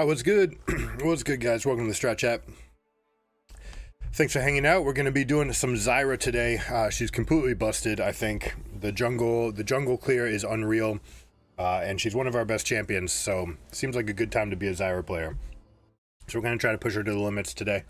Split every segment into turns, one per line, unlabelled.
What's good? What's good, guys? Welcome to the Strat Chat. Thanks for hanging out. We're going to be doing some Zyra today. She's completely busted, I think. The jungle clear is unreal, and she's one of our best champions, so seems like a good time to be a Zyra player. So we're going to try to push her to the limits today.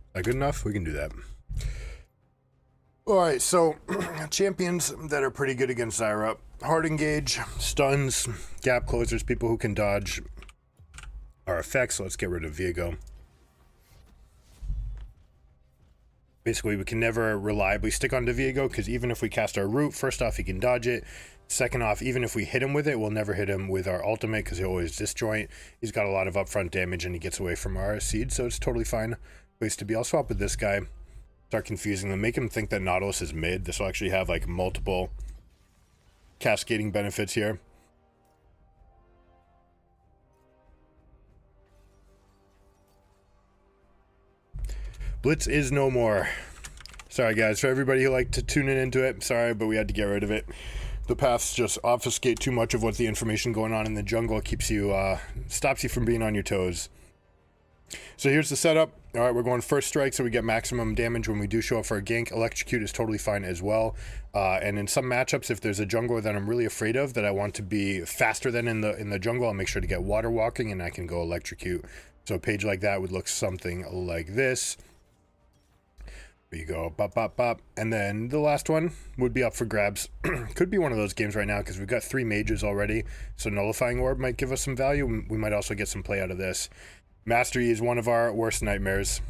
Is that good enough? We can do that. Alright, so champions that are pretty good against Zyra. Hard engage, stuns, gap closers, people who can dodge our effects. Let's get rid of Viego. Basically, we can never reliably stick onto Viego, because even if we cast our root, first off, he can dodge it. Second off, even if we hit him with it, we'll never hit him with our ultimate, because he'll always disjoint. He's got a lot of upfront damage, and he gets away from our seed, so it's totally fine place to be. I'll swap with this guy. Start confusing them. Make him think that Nautilus is mid. This will actually have, like, multiple cascading benefits here. Blitz is no more. Sorry, guys. For everybody who liked to tune in into it, sorry, but we had to get rid of it. The paths just obfuscate too much of what the information going on in the jungle keeps you, stops you from being on your toes. So here's the setup. All right, we're going first strike, so we get maximum damage when we do show up for a gank. Electrocute is totally fine as well. And in some matchups, if there's a jungler that I'm really afraid of, that I want to be faster than in the jungle, I'll make sure to get water walking, and I can go electrocute. So a page like that would look something like this. You go bop bop bop, and then the last one would be up for grabs. Could be one of those games right now because we've got 3 mages already, so nullifying orb might give us some value. We might also get some play out of this. Mastery is one of our worst nightmares.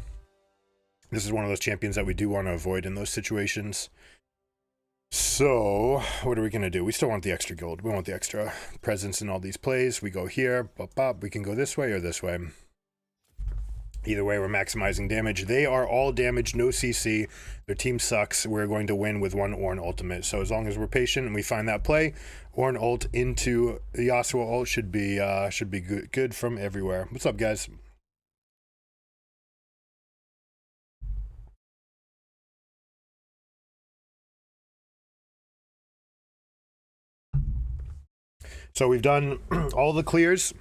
This is one of those champions that we do want to avoid in those situations. So what are we going to do? We still want the extra gold. We want the extra presence in all these plays. We go here, bop bop. We can go this way or this way. Either way, we're maximizing damage. They are all damage, no CC. Their team sucks. We're going to win with 1 Ornn ultimate. So as long as we're patient and we find that play, Ornn ult into the Yasuo ult should be good from everywhere. What's up, guys? So we've done all the clears.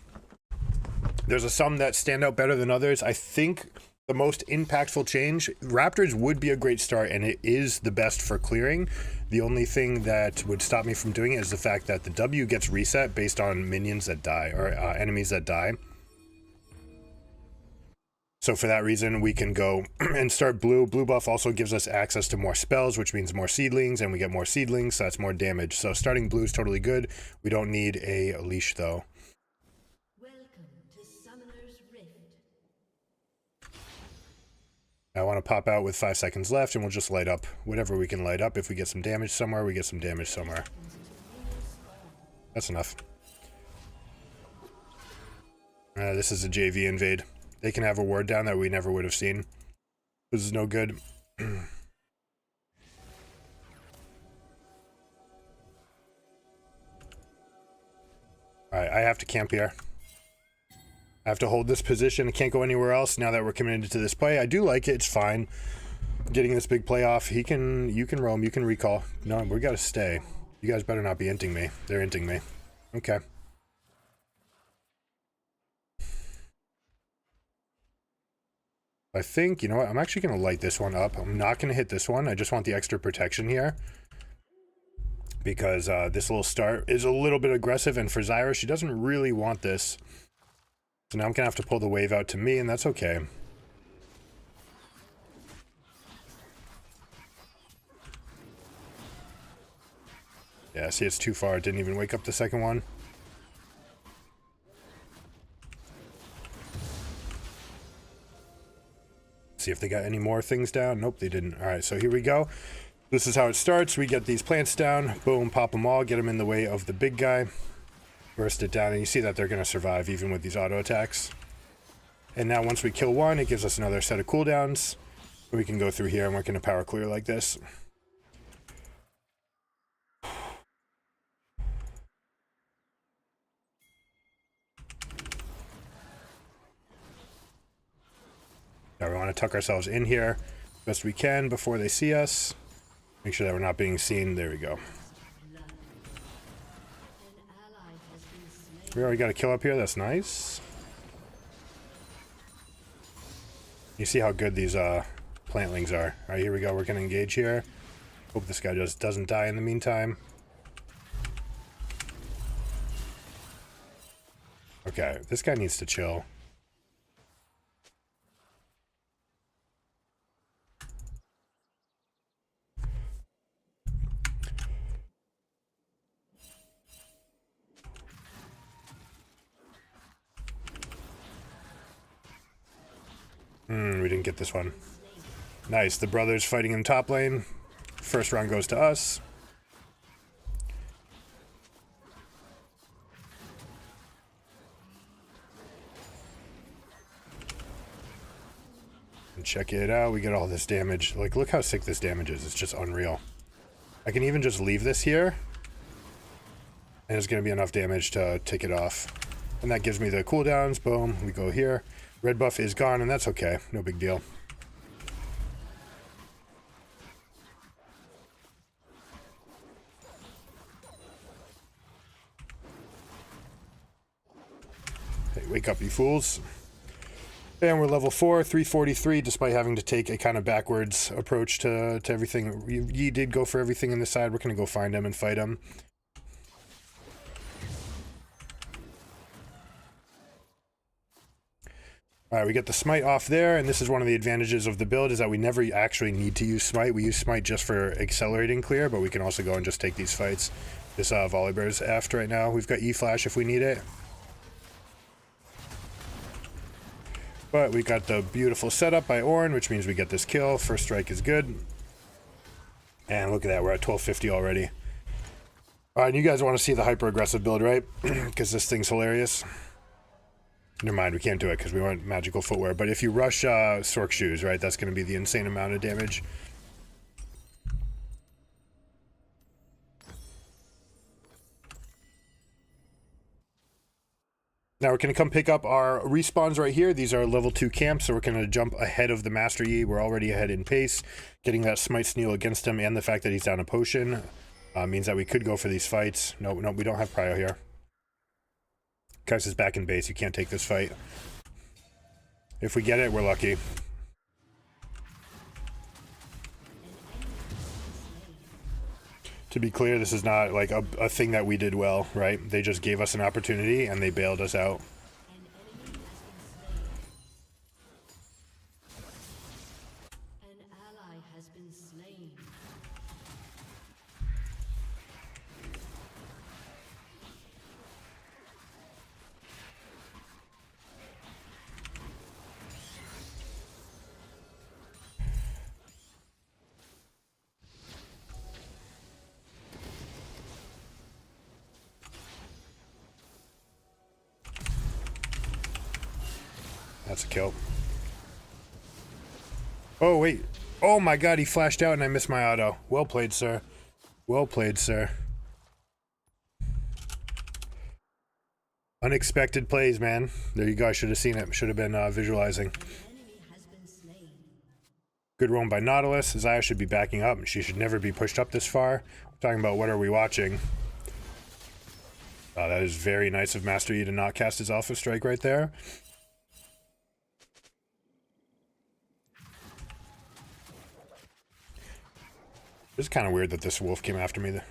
There's some that stand out better than others. I think the most impactful change, Raptors would be a great start, and it is the best for clearing. The only thing that would stop me from doing it is the fact that the W gets reset based on minions that die, or enemies that die. So for that reason, we can go and start blue. Blue buff also gives us access to more spells, which means more seedlings, and we get more seedlings, so that's more damage. So starting blue is totally good. We don't need a leash, though. I want to pop out with 5 seconds left, and we'll just light up whatever we can light up. If we get some damage somewhere, we get some damage somewhere. That's enough. This is a JV invade. They can have a ward down that we never would have seen. This is no good. Alright, I have to camp here. I have to hold this position. I can't go anywhere else now that we're committed to this play. I do like it. It's fine. Getting this big play off. You can roam. You can recall. No, we got to stay. You guys better not be inting me. They're inting me. Okay. I think, you know what? I'm actually going to light this one up. I'm not going to hit this one. I just want the extra protection here. Because this little start is a little bit aggressive. And for Zyra, she doesn't really want this. So now I'm going to have to pull the wave out to me, and that's okay. Yeah, see, it's too far. It didn't even wake up the second one. See if they got any more things down. Nope, they didn't. All right, so here we go. This is how it starts. We get these plants down, boom, pop them all, get them in the way of the big guy, burst it down, and you see that they're going to survive even with these auto attacks. And now once we kill one, it gives us another set of cooldowns. We can go through here and we're going to power clear like this. Now we want to tuck ourselves in here best we can before they see us. Make sure that we're not being seen. There we go. We already got a kill up here. That's nice. You see how good these plantlings are. All right, here we go. We're going to engage here. Hope this guy just doesn't die in the meantime. Okay, this guy needs to chill. We didn't get this one. Nice. The brothers fighting in top lane. First round goes to us. And check it out. We get all this damage. Like, look how sick this damage is. It's just unreal. I can even just leave this here. And it's going to be enough damage to take it off. And that gives me the cooldowns. Boom. We go here. Red buff is gone, and that's okay. No big deal. Hey, wake up, you fools. And we're level 4, 343, despite having to take a kind of backwards approach to everything. Yi did go for everything in this side. We're going to go find him and fight him. Alright, we get the smite off there, and this is one of the advantages of the build, is that we never actually need to use smite. We use smite just for accelerating clear, but we can also go and just take these fights. This Volibear's aft right now. We've got E-Flash if we need it. But we got the beautiful setup by Ornn, which means we get this kill. First strike is good. And look at that, we're at 1250 already. Alright, you guys want to see the hyper-aggressive build, right? Because this thing's hilarious. Never mind, we can't do it because we want magical footwear. But if you rush Sork shoes, right, that's going to be the insane amount of damage. Now we're going to come pick up our respawns right here. These are level 2 camps, so we're going to jump ahead of the Master Yi. We're already ahead in pace. Getting that Smite Sneal against him and the fact that he's down a potion means that we could go for these fights. No, we don't have prio here. Kais is back in base. You can't take this fight. If we get it, we're lucky. To be clear, this is not like a thing that we did well, right? They just gave us an opportunity and they bailed us out. That's a kill. Oh, wait. Oh my god, he flashed out and I missed my auto. Well played, sir. Well played, sir. Unexpected plays, man. There you go. I should have seen it. Should have been visualizing. Good roam by Nautilus. Zyra should be backing up. She should never be pushed up this far. I'm talking about what are we watching. Oh, that is very nice of Master Yi to not cast his Alpha Strike right there. It's kind of weird that this wolf came after me there.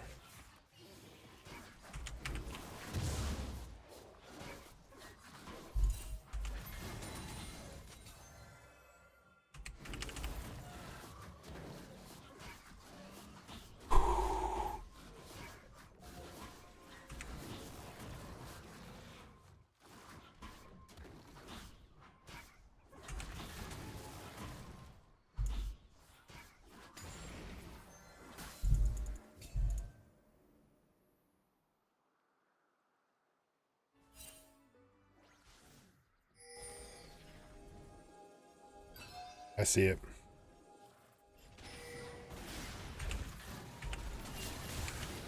I see it.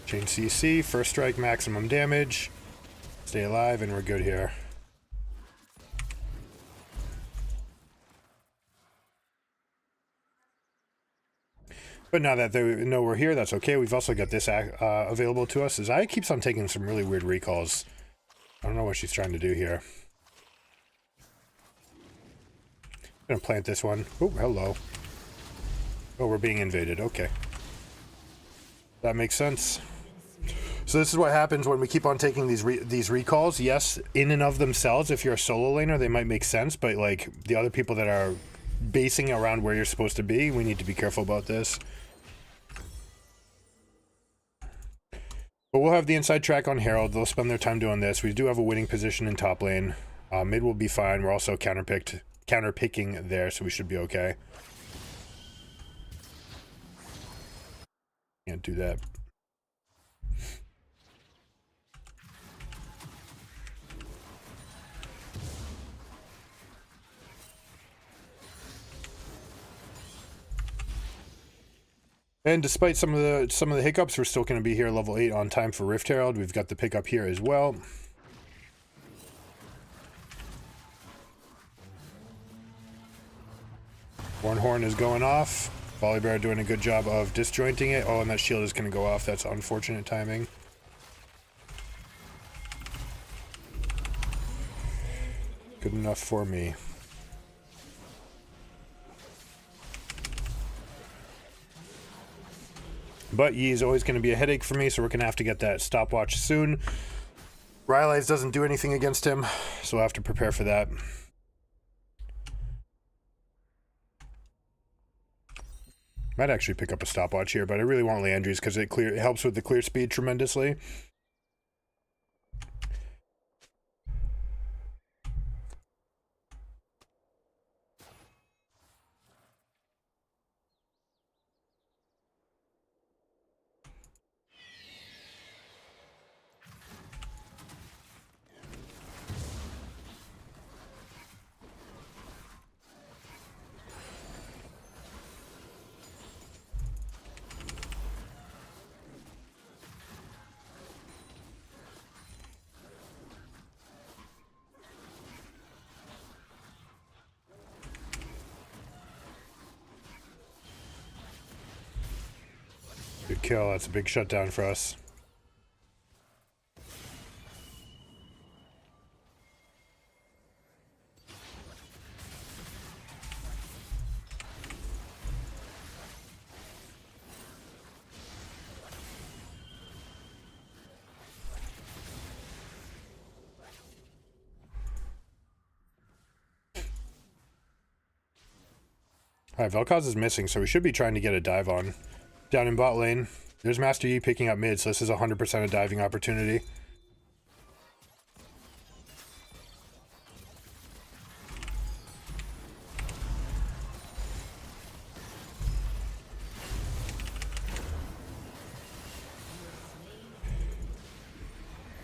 Chain CC, first strike, maximum damage. Stay alive, and we're good here. But now that they know we're here, that's okay. We've also got this available to us. Zyra keeps on taking some really weird recalls. I don't know what she's trying to do here. I'm gonna plant this one. Oh, hello. Oh, we're being invaded. Okay. That makes sense. So this is what happens when we keep on taking these recalls. Yes, in and of themselves, if you're a solo laner, they might make sense, but like the other people that are basing around where you're supposed to be, we need to be careful about this. But we'll have the inside track on Herald. They'll spend their time doing this. We do have a winning position in top lane. Mid will be fine. We're also counterpicking there, so we should be okay. Can't do that. And despite some of the hiccups, we're still going to be here level 8 on time for Rift Herald. We've got the pickup here as well. Horn is going off. Volibear doing a good job of disjointing it. Oh, and that shield is going to go off. That's unfortunate timing. Good enough for me. But Yi is always going to be a headache for me, so we're going to have to get that stopwatch soon. Rylai's doesn't do anything against him, so we'll have to prepare for that. Might actually pick up a stopwatch here, but I really want Landry's because it helps with the clear speed tremendously. Good kill. That's a big shutdown for us. Alright, Vel'Koz is missing, so we should be trying to get a dive on. Down in bot lane. There's Master Yi picking up mid, so this is 100% a diving opportunity.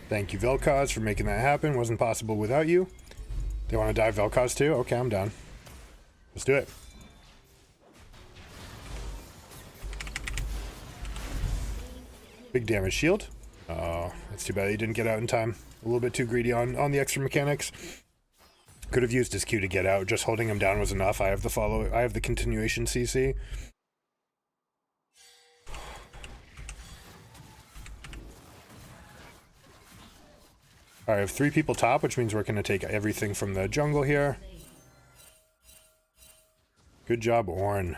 Thank you, Vel'Koz, for making that happen. Wasn't possible without you. They want to dive Vel'Koz too? Okay, I'm down. Let's do it. Big damage shield. Oh, that's too bad he didn't get out in time. A little bit too greedy on the extra mechanics. Could have used his Q to get out. Just holding him down was enough. I have the continuation CC. Alright, I have 3 people top, which means we're going to take everything from the jungle here. Good job, Ornn.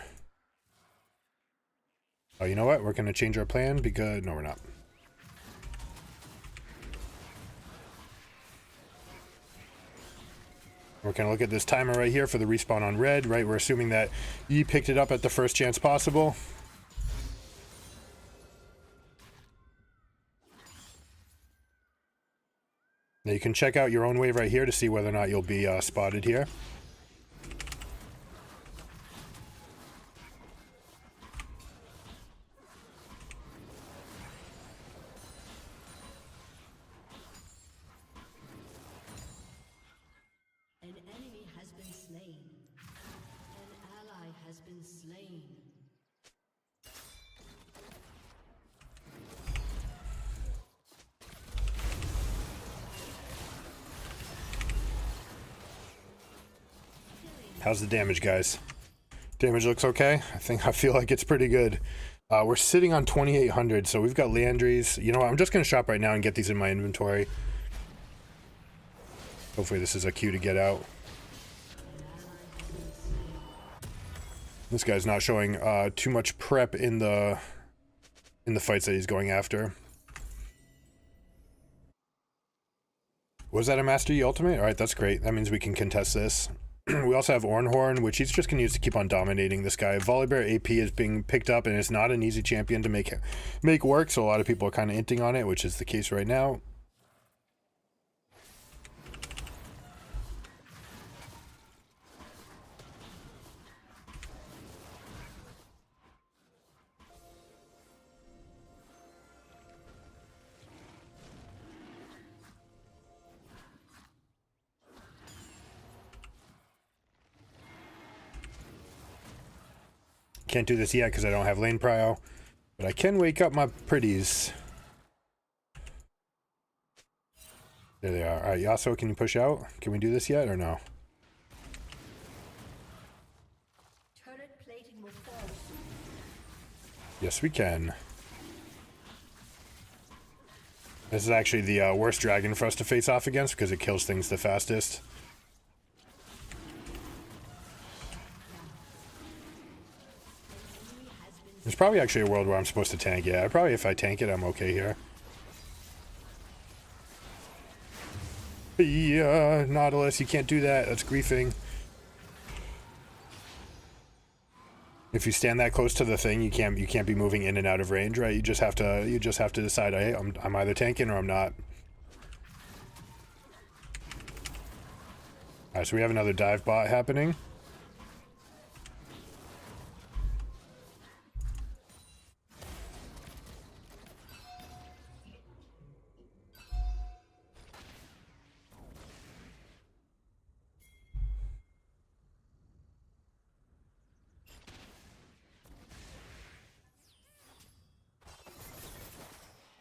Oh, you know what? We're going to change our plan because... No, we're not. We're going to look at this timer right here for the respawn on red, right? We're assuming that Yi picked it up at the first chance possible. Now you can check out your own wave right here to see whether or not you'll be spotted here.
An enemy has been slain. An ally
How's the damage, guys? Damage looks okay. I feel like it's pretty good. We're sitting on 2,800, so we've got Landry's. You know what? I'm just going to shop right now and get these in my inventory. Hopefully this is a cue to get out. This guy's not showing too much prep in the fights that he's going after. Was that a Master Yi ultimate? Alright, that's great. That means we can contest this. We also have Ornhorn, which he's just going to use to keep on dominating this guy. Volibear AP is being picked up, and it's not an easy champion to make work, so a lot of people are kind of hinting on it, which is the case right now. Can't do this yet because I don't have lane prio, but I can wake up my pretties. There they are. Alright, Yasuo, can you push out? Can we do this yet or no? Yes, we can. This is actually the worst dragon for us to face off against because it kills things the fastest. There's probably actually a world where I'm supposed to tank it. Probably if I tank it, I'm okay here. Yeah, Nautilus, you can't do that. That's griefing. If you stand that close to the thing, you can't be moving in and out of range, right? You just have to decide, hey, I'm either tanking or I'm not. Alright, so we have another dive bot happening.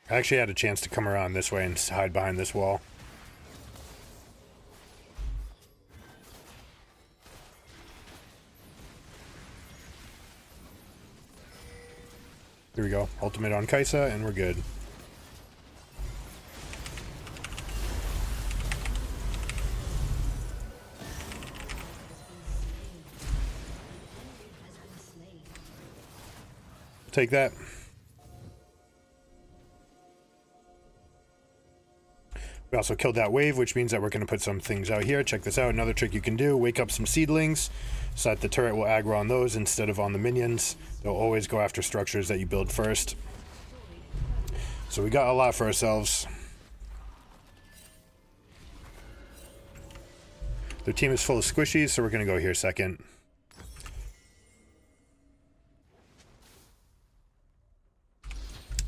I actually had a chance to come around this way and hide behind this wall. Here we go. Ultimate on Kaisa, and we're good. Take that. We also killed that wave, which means that we're going to put some things out here. Check this out. Another trick you can do. Wake up some seedlings so that the turret will aggro on those instead of on the minions. They'll always go after structures that you build first. So we got a lot for ourselves. Their team is full of squishies, so we're going to go here second.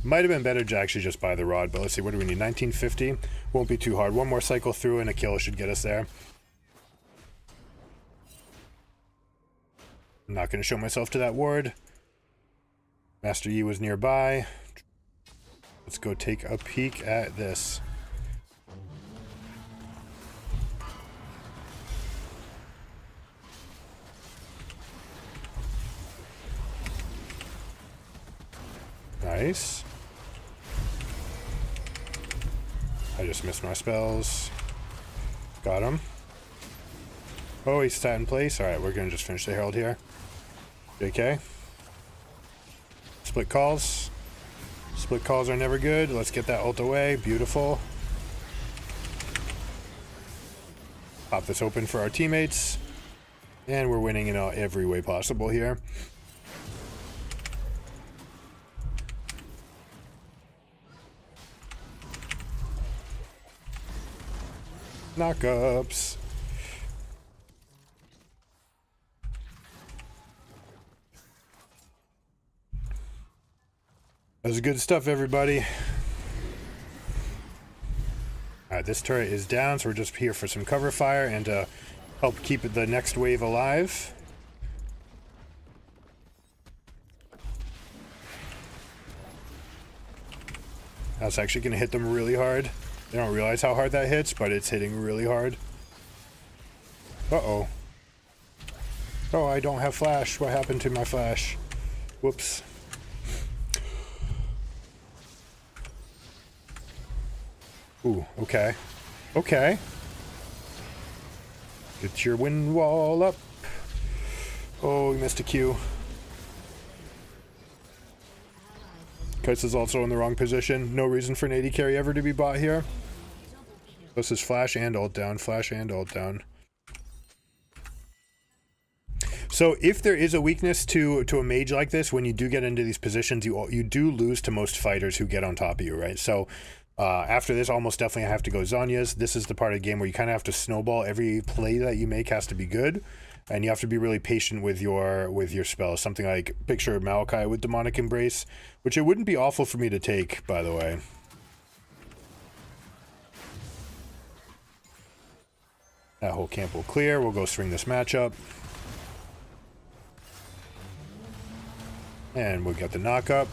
Might have been better to actually just buy the rod, but let's see, what do we need? 1950? Won't be too hard. One more cycle through and a kill should get us there. I'm not going to show myself to that ward. Master Yi was nearby. Let's go take a peek at this. Nice. I just missed my spells. Got him. Oh, he's sat in place. Alright, we're going to just finish the Herald here. JK. Split calls. Split calls are never good. Let's get that ult away. Beautiful. Pop this open for our teammates. And we're winning in every way possible here. Knockups. That was good stuff, everybody. Alright, this turret is down, so we're just here for some cover fire and to help keep the next wave alive. That's actually going to hit them really hard. They don't realize how hard that hits, but it's hitting really hard. Uh-oh. Oh, I don't have flash. What happened to my flash? Whoops. Ooh, okay. Okay. Get your wind wall up. Oh, we missed a Q. Kais is also in the wrong position. No reason for an AD carry ever to be bought here. This is flash and ult down, flash and ult down. So if there is a weakness to a mage like this, when you do get into these positions, you do lose to most fighters who get on top of you, right? So after this, almost definitely I have to go Zhonya's. This is the part of the game where you kind of have to snowball. Every play that you make has to be good, and you have to be really patient with your spells. Something like picture Maokai with Demonic Embrace, which it wouldn't be awful for me to take, by the way. That whole camp will clear. We'll go swing this matchup. And we got the knockup.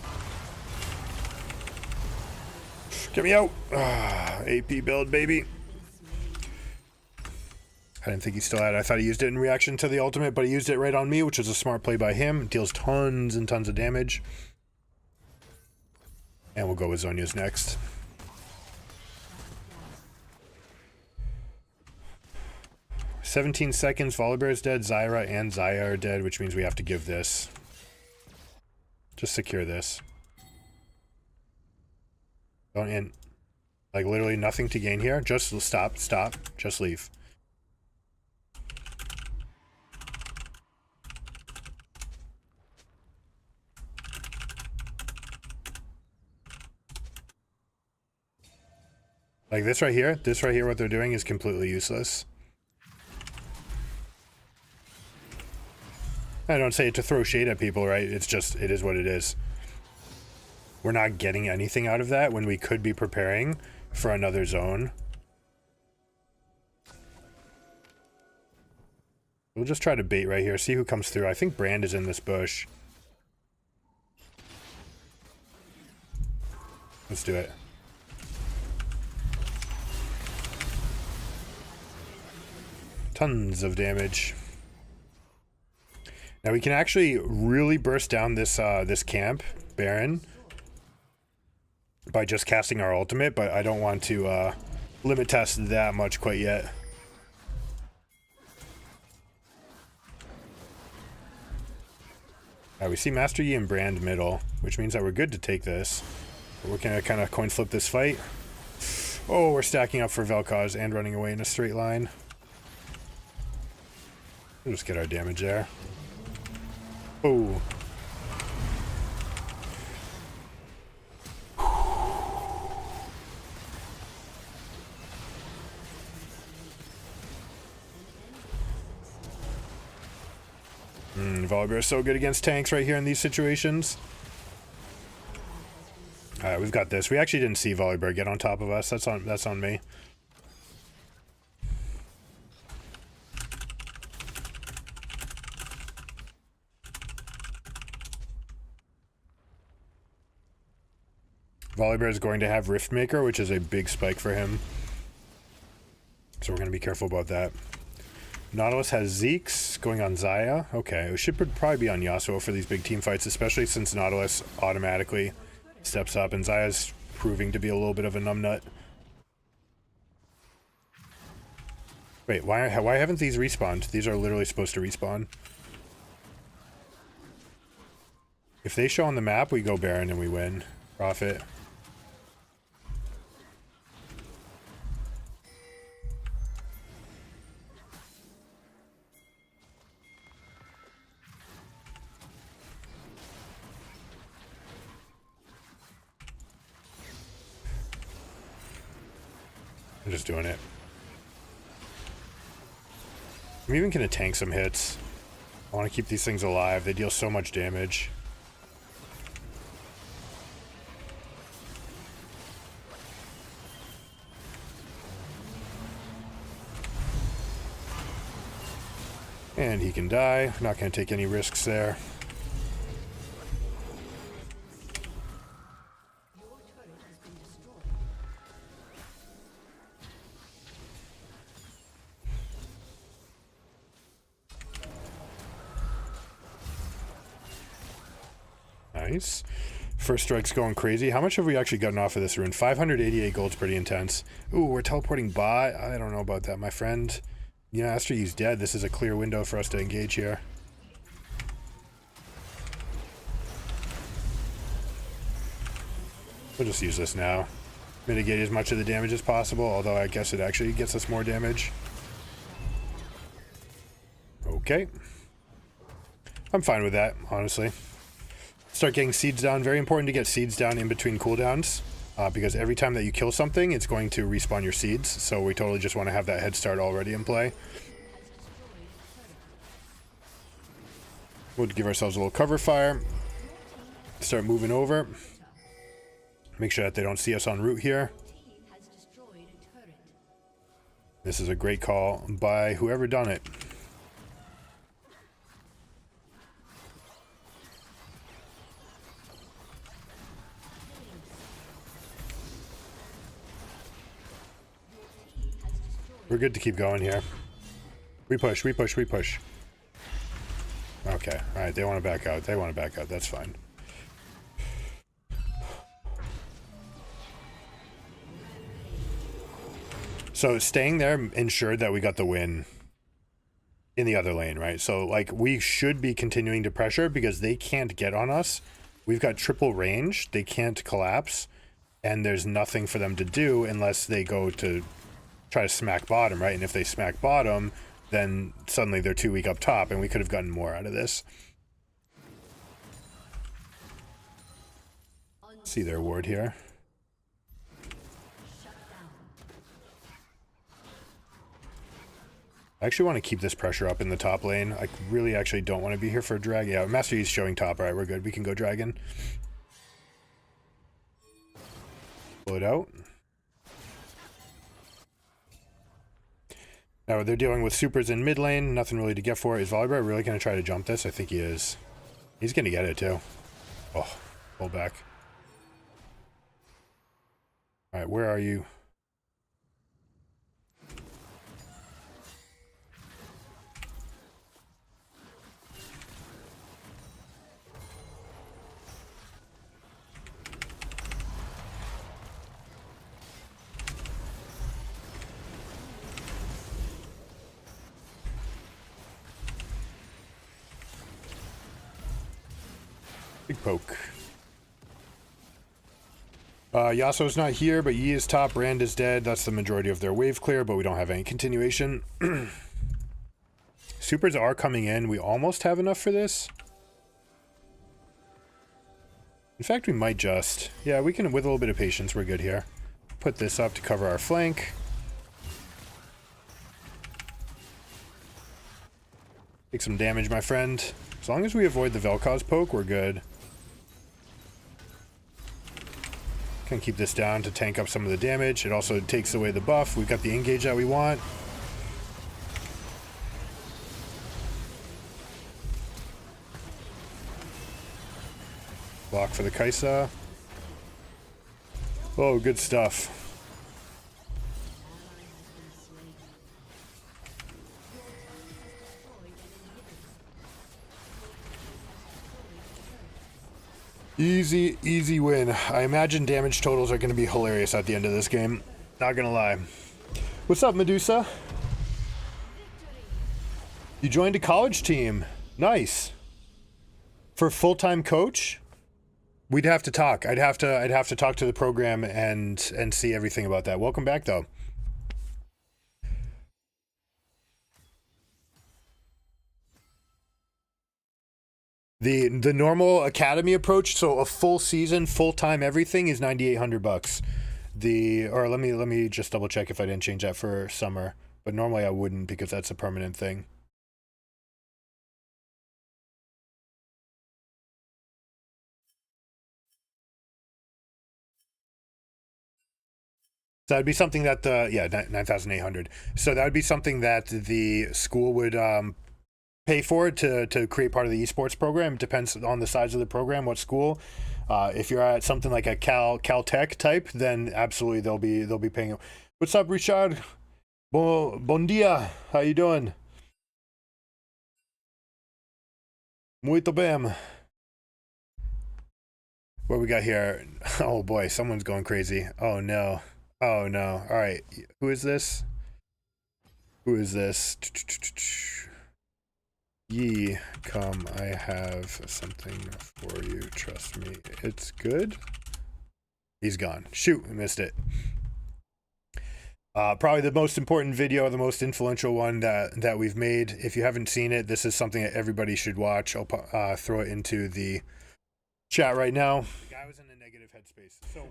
Get me out. AP build, baby. I didn't think he still had it. I thought he used it in reaction to the ultimate, but he used it right on me, which was a smart play by him. Deals tons and tons of damage. And we'll go with Zhonya's next. "17 seconds, Volibear is dead, Zyra and Zyra are dead, which means we have to give this. Just secure this. Don't end. Like, literally nothing to gain here. Just stop, just leave. Like this right here, what they're doing is completely useless. I don't say it to throw shade at people, right? It's just, it is what it is. We're not getting anything out of that when we could be preparing for another zone. We'll just try to bait right here, see who comes through. I think Brand is in this bush. Let's do it. Tons of damage. Now we can actually really burst down this this camp, Baron, by just casting our ultimate, but I don't want to limit test that much quite yet. We see Master Yi and Brand middle, which means that we're good to take this. But we're gonna kind of coin flip this fight. Oh, we're stacking up for Vel'Koz and running away in a straight line. We'll just get our damage there. Oh. Volibear is so good against tanks right here in these situations. Alright, we've got this. We actually didn't see Volibear get on top of us. That's on me. Volibear is going to have Riftmaker, which is a big spike for him. So we're going to be careful about that. Nautilus has Zeke's going on Xayah. Okay, it should probably be on Yasuo for these big team fights, especially since Nautilus automatically steps up and Xayah's proving to be a little bit of a numbnut. Wait, why haven't these respawned? These are literally supposed to respawn. If they show on the map, we go Baron and we win. Profit. I'm just doing it. I'm even gonna tank some hits. I want to keep these things alive. They deal so much damage. And he can die. Not gonna take any risks there. Nice. First strike's going crazy. How much have we actually gotten off of this rune? 588 gold's pretty intense. Ooh, we're teleporting bot. I don't know about that, my friend. You know, after he's dead, this is a clear window for us to engage here. We'll just use this now. Mitigate as much of the damage as possible, although I guess it actually gets us more damage. Okay. I'm fine with that, honestly. Start getting seeds down. Very important to get seeds down in between cooldowns, because every time that you kill something, it's going to respawn your seeds, so we totally just want to have that head start already in play. We'll give ourselves a little cover fire. Start moving over. Make sure that they don't see us en route here. This is a great call by whoever done it. We're good to keep going here. We push, we push, we push. Okay, alright, they want to back out. They want to back out, that's fine. So staying there ensured that we got the win in the other lane, right? So like we should be continuing to pressure because they can't get on us. We've got triple range. They can't collapse. And there's nothing for them to do unless they go to try to smack bottom, right? And if they smack bottom, then suddenly they're too weak up top and we could have gotten more out of this. See their ward here. I actually want to keep this pressure up in the top lane. I really actually don't want to be here for a drag. Yeah, Master Yi's showing top. All right, we're good. We can go dragon. Pull it out. Now they're dealing with supers in mid lane. Nothing really to get for it. Is Volleyball really going to try to jump this? I think he is. He's going to get it too. Oh, pull back. All right, where are you? Big poke. Yasuo's not here, but Yi is top. Rand is dead. That's the majority of their wave clear, but we don't have any continuation. Supers are coming in. We almost have enough for this. In fact, we might just... Yeah, we can, with a little bit of patience, we're good here. Put this up to cover our flank. Take some damage, my friend. As long as we avoid the Vel'Koz poke, we're good. Can keep this down to tank up some of the damage. It also takes away the buff. We've got the engage that we want. Block for the Kaisa. Oh, good stuff. Easy, easy win. I imagine damage totals are going to be hilarious at the end of this game. Not going to lie. What's up, Medusa? You joined a college team. Nice. For full-time coach? We'd have to talk. I'd have to talk to the program and see everything about that. Welcome back, though. The normal academy approach, so a full season, full time everything is $9,800. Let me just double check if I didn't change that for summer, but normally I wouldn't because that's a permanent thing. So that'd be something that 9,800. So that would be something that the school would pay for to create part of the esports program. It depends on the size of the program, what school. If you're at something like a Caltech type, then absolutely they'll be paying. What's up, Richard? Bon dia. How you doing? Muito bem. What we got here? Oh boy, someone's going crazy. Oh no. Oh no. All right. Who is this? Who is this? Ye, come, I have something for you. Trust me. It's good. He's gone. Shoot, I missed it. Probably the most important video, the most influential one that we've made. If you haven't seen it, this is something that everybody should watch. I'll throw it into the chat right now. The guy was in a negative headspace. So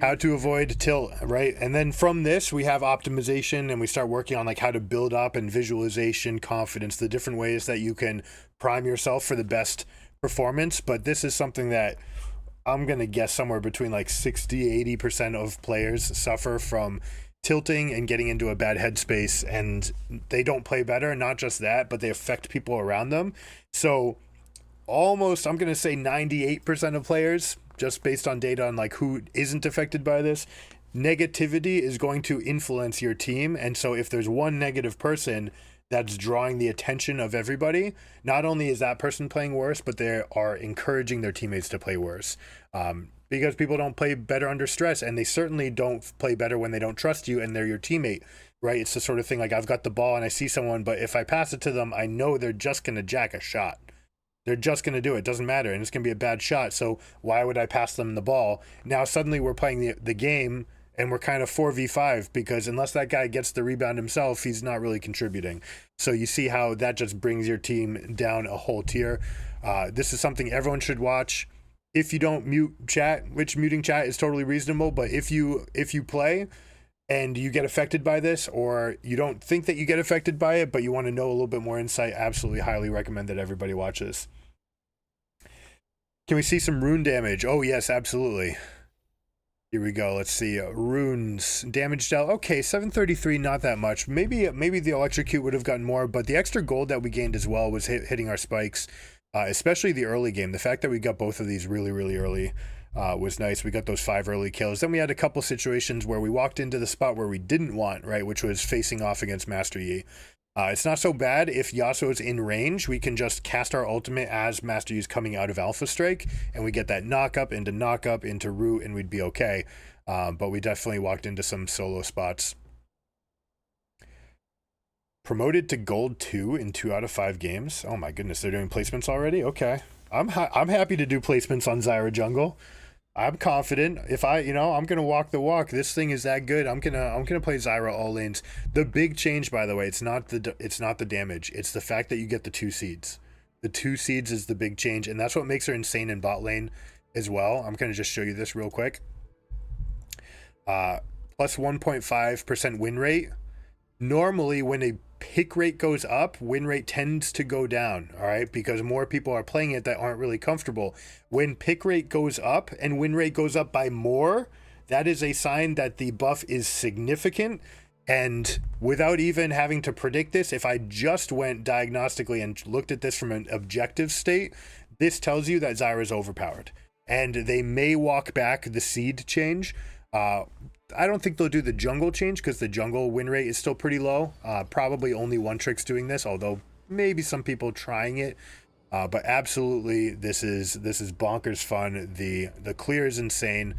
how to avoid tilt, right? And then from this, we have optimization, and we start working on like how to build up and visualization, confidence, the different ways that you can prime yourself for the best performance. But this is something that I'm going to guess somewhere between like 60-80% of players suffer from tilting and getting into a bad headspace, and they don't play better. Not just that, but they affect people around them. So almost, I'm going to say 98% of players, just based on data on like who isn't affected by this, negativity is going to influence your team. And so if there's one negative person that's drawing the attention of everybody, not only is that person playing worse, but they are encouraging their teammates to play worse. Because people don't play better under stress, and they certainly don't play better when they don't trust you and they're your teammate, right? It's the sort of thing like I've got the ball and I see someone, but if I pass it to them, I know they're just going to jack a shot. They're just going to do it. Doesn't matter. And it's going to be a bad shot. So why would I pass them the ball? Now suddenly we're playing the game, and we're kind of 4v5, because unless that guy gets the rebound himself, he's not really contributing. So you see how that just brings your team down a whole tier. This is something everyone should watch. If you don't mute chat, which muting chat is totally reasonable, but if you play and you get affected by this, or you don't think that you get affected by it, but you want to know a little bit more insight, absolutely highly recommend that everybody watch this. Can we see some rune damage? Oh yes, absolutely. Here we go. Let's see. Runes damage dealt. Okay, 733, not that much. Maybe the electrocute would have gotten more, but the extra gold that we gained as well was hitting our spikes, especially the early game. The fact that we got both of these really early was nice. We got those 5 early kills. Then we had a couple situations where we walked into the spot where we didn't want, right, which was facing off against Master Yi. It's not so bad if Yasuo's in range. We can just cast our ultimate as Master Yi's coming out of Alpha Strike, and we get that knock up into root, and we'd be okay. But we definitely walked into some solo spots. Promoted to Gold 2 in 2 out of 5 games. Oh my goodness, they're doing placements already? Okay. I'm happy to do placements on Zyra Jungle. I'm confident. If I'm gonna walk the walk. This thing is that good. I'm gonna play Zyra all lanes. The big change, by the way, it's not the damage. It's the fact that you get the 2 seeds. The 2 seeds is the big change, and that's what makes her insane in bot lane as well. I'm gonna just show you this real quick. Plus 1.5% win rate. Normally, when a pick rate goes up, win rate tends to go down, all right, because more people are playing it that aren't really comfortable. When pick rate goes up and win rate goes up by more, that is a sign that the buff is significant. And without even having to predict this, if I just went diagnostically and looked at this from an objective state, this tells you that Zyra is overpowered, and they may walk back the seed change. I don't think they'll do the jungle change, because the jungle win rate is still pretty low. Probably only One Trick's doing this, although maybe some people trying it. But absolutely, this is bonkers fun. The clear is insane.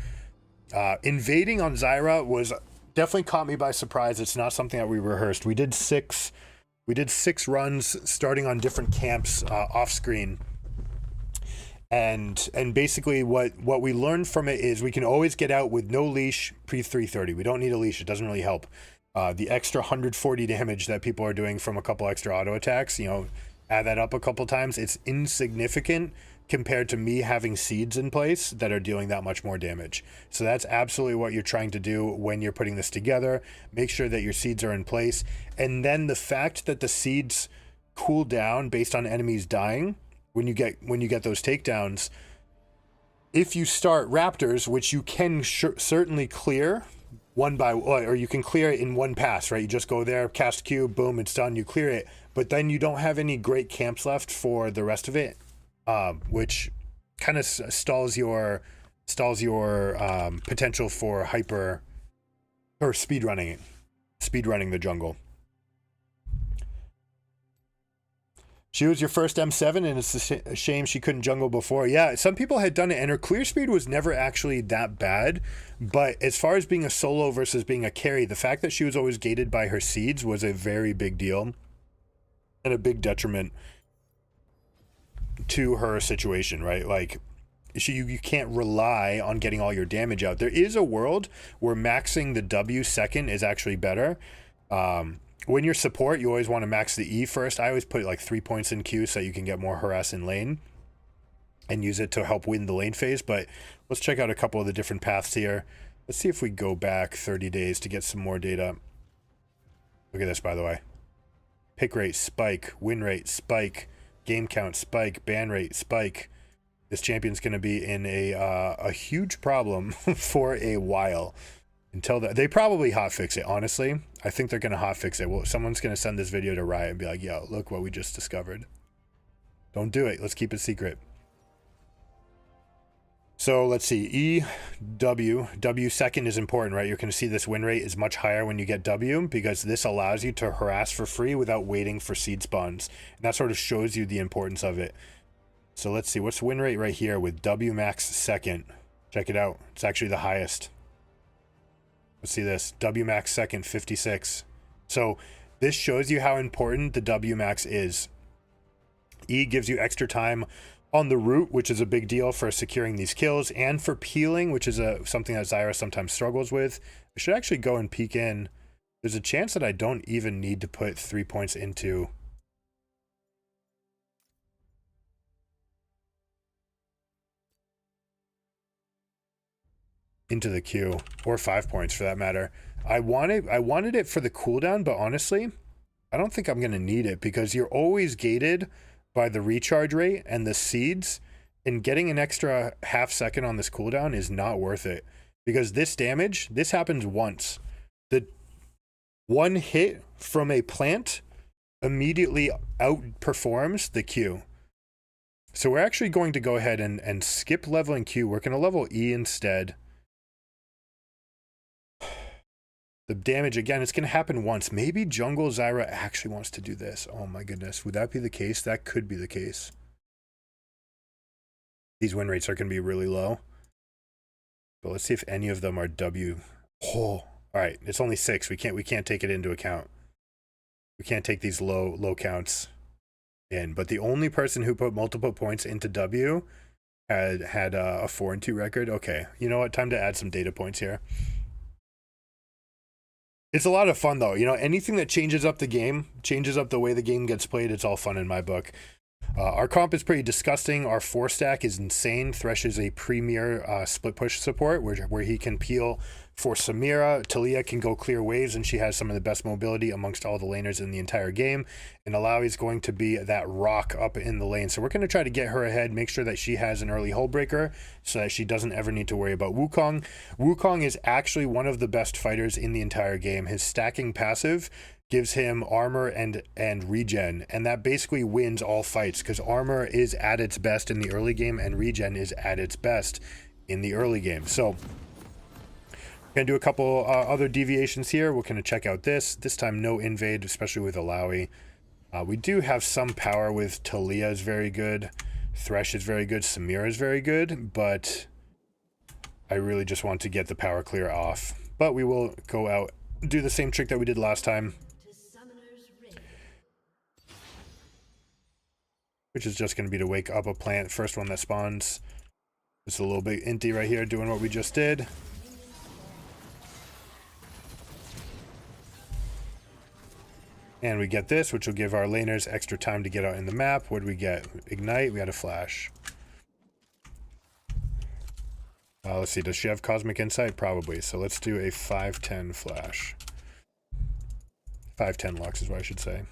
Invading on Zyra was definitely caught me by surprise. It's not something that we rehearsed. We did 6 runs starting on different camps off screen. And basically what we learned from it is we can always get out with no leash pre 330. We don't need a leash. It doesn't really help. The extra 140 damage that people are doing from a couple extra auto attacks, add that up a couple times. It's insignificant compared to me having seeds in place that are dealing that much more damage. So that's absolutely what you're trying to do when you're putting this together. Make sure that your seeds are in place. And then the fact that the seeds cool down based on enemies dying, when you get those takedowns, if you start Raptors, which you can certainly clear one by one, or you can clear it in one pass, right? You just go there, cast Q, boom, it's done, you clear it. But then you don't have any great camps left for the rest of it, which kind of stalls your potential for hyper or speedrunning the jungle. She was your first M7, and it's a shame she couldn't jungle before. Yeah, some people had done it, and her clear speed was never actually that bad. But as far as being a solo versus being a carry, the fact that she was always gated by her seeds was a very big deal and a big detriment to her situation, right? Like, you can't rely on getting all your damage out. There is a world where maxing the W second is actually better. When you're support, you always want to max the E first. I always put like 3 points in Q so you can get more harass in lane and use it to help win the lane phase. But let's check out a couple of the different paths here. Let's see if we go back 30 days to get some more data. Look at this, by the way. Pick rate, spike. Win rate, spike. Game count, spike. Ban rate, spike. This champion's going to be in a huge problem for a while. Until they probably hotfix it, honestly. I think they're going to hotfix it. Well, someone's going to send this video to Riot and be like, yo, look what we just discovered. Don't do it. Let's keep it secret. So let's see. E, W. W second is important, right? You're going to see this win rate is much higher when you get W because this allows you to harass for free without waiting for seed spawns. And that sort of shows you the importance of it. So let's see. What's win rate right here with W max second? Check it out. It's actually the highest. Let's see this. W max second, 56. So this shows you how important the W max is. E gives you extra time on the route, which is a big deal for securing these kills, and for peeling, which is something that Zyra sometimes struggles with. I should actually go and peek in. There's a chance that I don't even need to put 3 points into the queue, or 5 points for that matter. I wanted it for the cooldown, but honestly, I don't think I'm going to need it because you're always gated by the recharge rate and the seeds, and getting an extra half second on this cooldown is not worth it because this damage, this happens once. The one hit from a plant immediately outperforms the Q. So we're actually going to go ahead and skip leveling Q. We're going to level E instead. The damage, again, it's going to happen once. Maybe Jungle Zyra actually wants to do this. Oh my goodness. Would that be the case? That could be the case. These win rates are going to be really low. But let's see if any of them are W. Oh, all right. It's only 6. We can't take it into account. We can't take these low counts in. But the only person who put multiple points into W had a 4-2 record. Okay. You know what? Time to add some data points here. It's a lot of fun, though. You know, anything that changes up the game, changes up the way the game gets played, it's all fun in my book. Our comp is pretty disgusting. Our 4-stack is insane. Thresh is a premier split push support where he can peel for Samira. Talia can go clear waves, and she has some of the best mobility amongst all the laners in the entire game. And Alawi is going to be that rock up in the lane. So we're going to try to get her ahead, make sure that she has an early hull breaker so that she doesn't ever need to worry about Wukong. Wukong is actually one of the best fighters in the entire game. His stacking passive gives him armor and regen, and that basically wins all fights because armor is at its best in the early game and regen is at its best in the early game. So we're gonna do a couple other deviations here. We're gonna check out this time. No invade, especially with Alawi. We do have some power with Talia is very good, Thresh is very good, Samira is very good, but I really just want to get the power clear off. But we will go out, do the same trick that we did last time, which is just going to be to wake up a plant, first one that spawns. Just a little bit inty right here, doing what we just did. And we get this, which will give our laners extra time to get out in the map. What do we get? Ignite, we got a flash. Let's see, does she have Cosmic Insight? Probably. So let's do a 5-10 flash. 5-10 Lux is what I should say.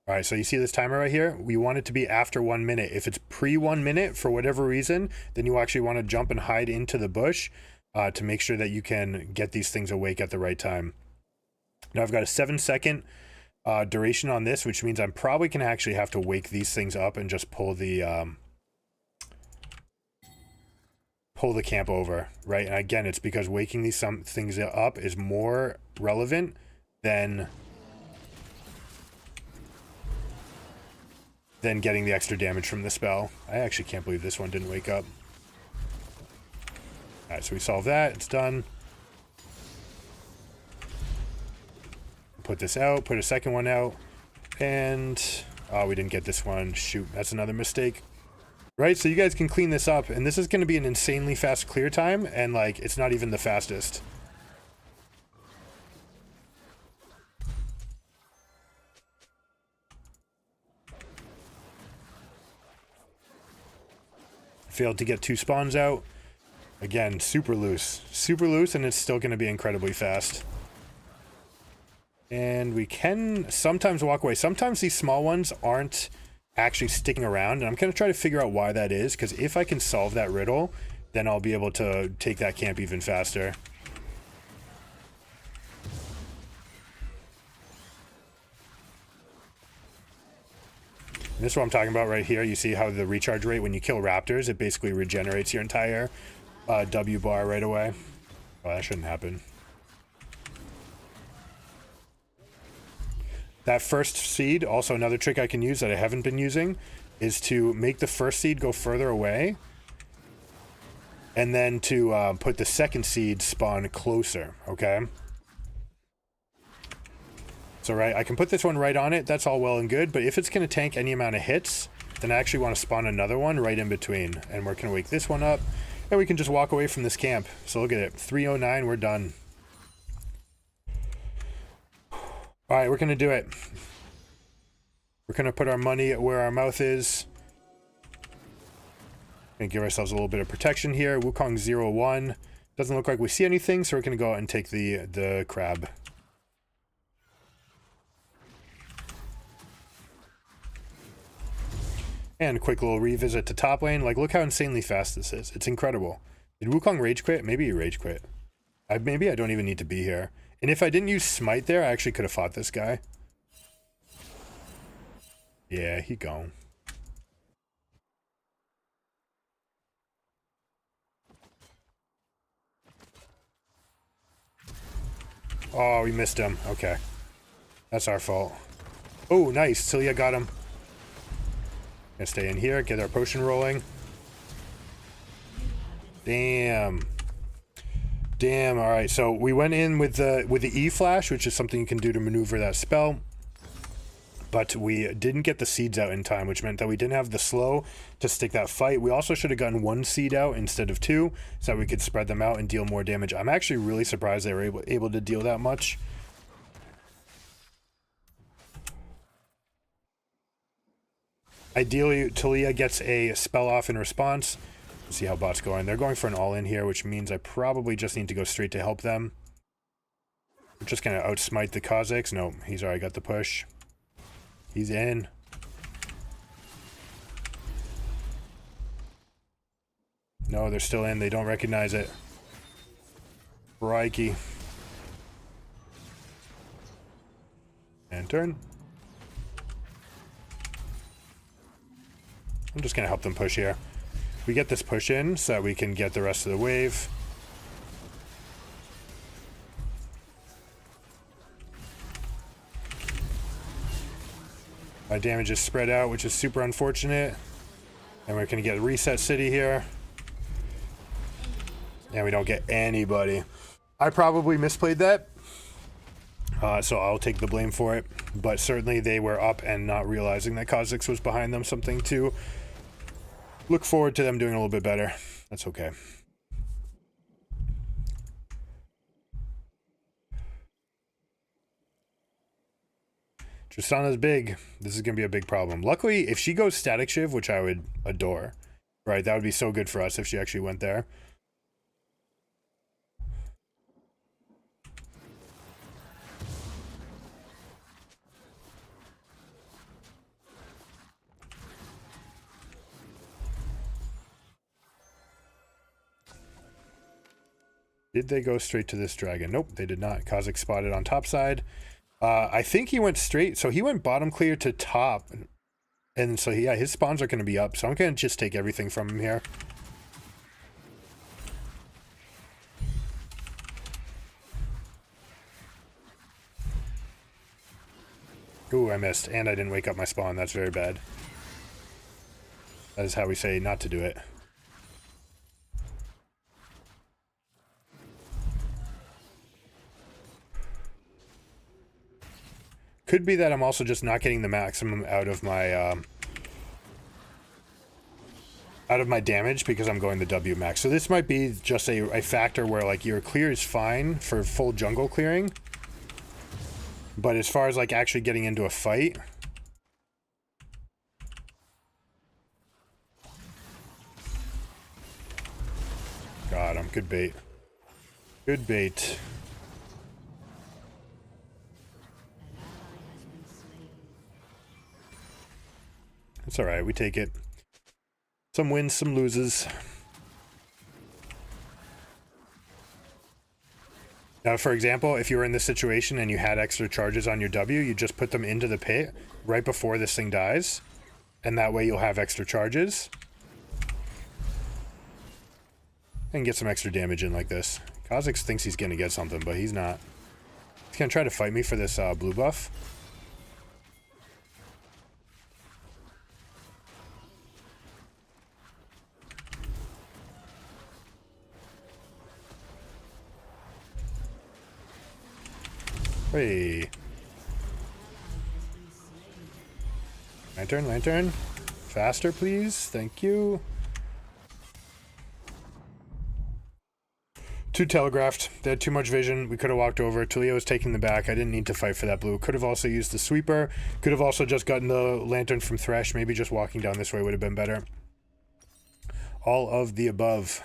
All right, so you see this timer right here? We want it to be after 1 minute. If it's pre 1 minute for whatever reason, then you actually want to jump and hide into the bush to make sure that you can get these things awake at the right time. Now I've got a 7-second duration on this, which means I'm probably going to actually have to wake these things up and just pull the camp over, right? And again, it's because waking these things up is more relevant than than getting the extra damage from the spell. I actually can't believe this one didn't wake up. Alright, so we solve that. It's done. Put this out. Put a second one out. And... oh, we didn't get this one. Shoot, that's another mistake. Right, so you guys can clean this up. And this is going to be an insanely fast clear time. And, like, it's not even the fastest. Failed to get 2 spawns out. Again, super loose, and it's still going to be incredibly fast. And we can sometimes walk away. Sometimes these small ones aren't actually sticking around, and I'm going to try to figure out why that is, because if I can solve that riddle, then I'll be able to take that camp even faster. And this is what I'm talking about right here. You see how the recharge rate when you kill raptors, it basically regenerates your entire W bar right away. Oh, that shouldn't happen. That first seed, also another trick I can use that I haven't been using, is to make the first seed go further away, and then to put the second seed spawn closer, okay? So right, I can put this one right on it, that's all well and good, but if it's going to tank any amount of hits, then I actually want to spawn another one right in between. And we're going to wake this one up, and we can just walk away from this camp. So look at it, 309, we're done. Alright, we're going to do it. We're going to put our money where our mouth is. Going to give ourselves a little bit of protection here. Wukong 01. Doesn't look like we see anything, so we're going to go out and take the crab. And a quick little revisit to top lane. Like, look how insanely fast this is. It's incredible. Did Wukong rage quit? Maybe he rage quit. Maybe I don't even need to be here. And if I didn't use smite there, I actually could have fought this guy. Yeah, he gone. Oh, we missed him. Okay. That's our fault. Oh, nice. Cilia got him. Gonna stay in here, get our potion rolling. Damn. Damn, alright, so we went in with the E-Flash, which is something you can do to maneuver that spell. But we didn't get the seeds out in time, which meant that we didn't have the slow to stick that fight. We also should have gotten 1 seed out instead of 2, so that we could spread them out and deal more damage. I'm actually really surprised they were able to deal that much. Ideally, Talia gets a spell off in response. Let's see how bot's going. They're going for an all-in here, which means I probably just need to go straight to help them. We're just going to outsmite the Kazakhs. No, he's already got the push. He's in. No, they're still in. They don't recognize it. Crikey. And turn. I'm just going to help them push here. We get this push in so that we can get the rest of the wave. My damage is spread out, which is super unfortunate. And we're going to get Reset City here. And we don't get anybody. I probably misplayed that. So I'll take the blame for it. But certainly they were up and not realizing that Kazakhs was behind them. Something to look forward to them doing a little bit better. That's okay. Tristana's big. This is going to be a big problem. Luckily, if she goes Static Shiv, which I would adore, right, that would be so good for us if she actually went there. Did they go straight to this dragon? Nope, they did not. Kazakh spotted on top side. I think he went straight. So he went bottom clear to top. And so, yeah, his spawns are going to be up. So I'm going to just take everything from him here. Ooh, I missed. And I didn't wake up my spawn. That's very bad. That is how we say not to do it. Could be that I'm also just not getting the maximum out of my damage because I'm going the W max. So this might be just a factor where like your clear is fine for full jungle clearing, but as far as like actually getting into a fight, got him. Good bait. Good bait. It's alright, we take it. Some wins, some loses. Now, for example, if you were in this situation and you had extra charges on your W, you just put them into the pit right before this thing dies. And that way you'll have extra charges. And get some extra damage in like this. Kha'Zix thinks he's going to get something, but he's not. He's going to try to fight me for this blue buff. Hey. Lantern, lantern. Faster, please. Thank you. Too telegraphed. They had too much vision. We could have walked over. Taliyah was taking the back. I didn't need to fight for that blue. Could have also used the sweeper. Could have also just gotten the lantern from Thresh. Maybe just walking down this way would have been better. All of the above.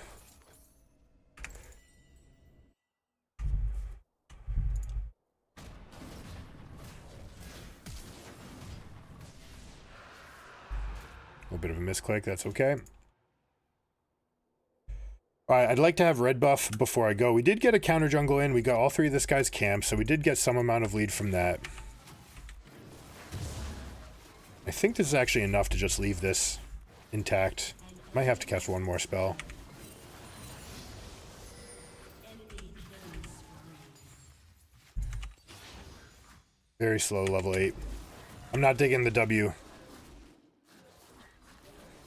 A little bit of a misclick, that's okay. Alright, I'd like to have red buff before I go. We did get a counter jungle in. We got all three of this guy's camps, so we did get some amount of lead from that. I think this is actually enough to just leave this intact. Might have to cast one more spell. Very slow, level 8. I'm not digging the W.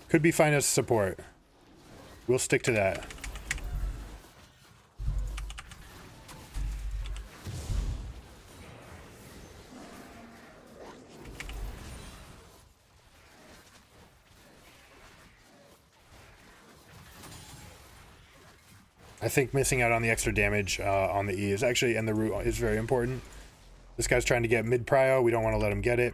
Could be fine as support. We'll stick to that. I think missing out on the extra damage on the E is actually, and the root is very important. This guy's trying to get mid prio. We don't want to let him get it.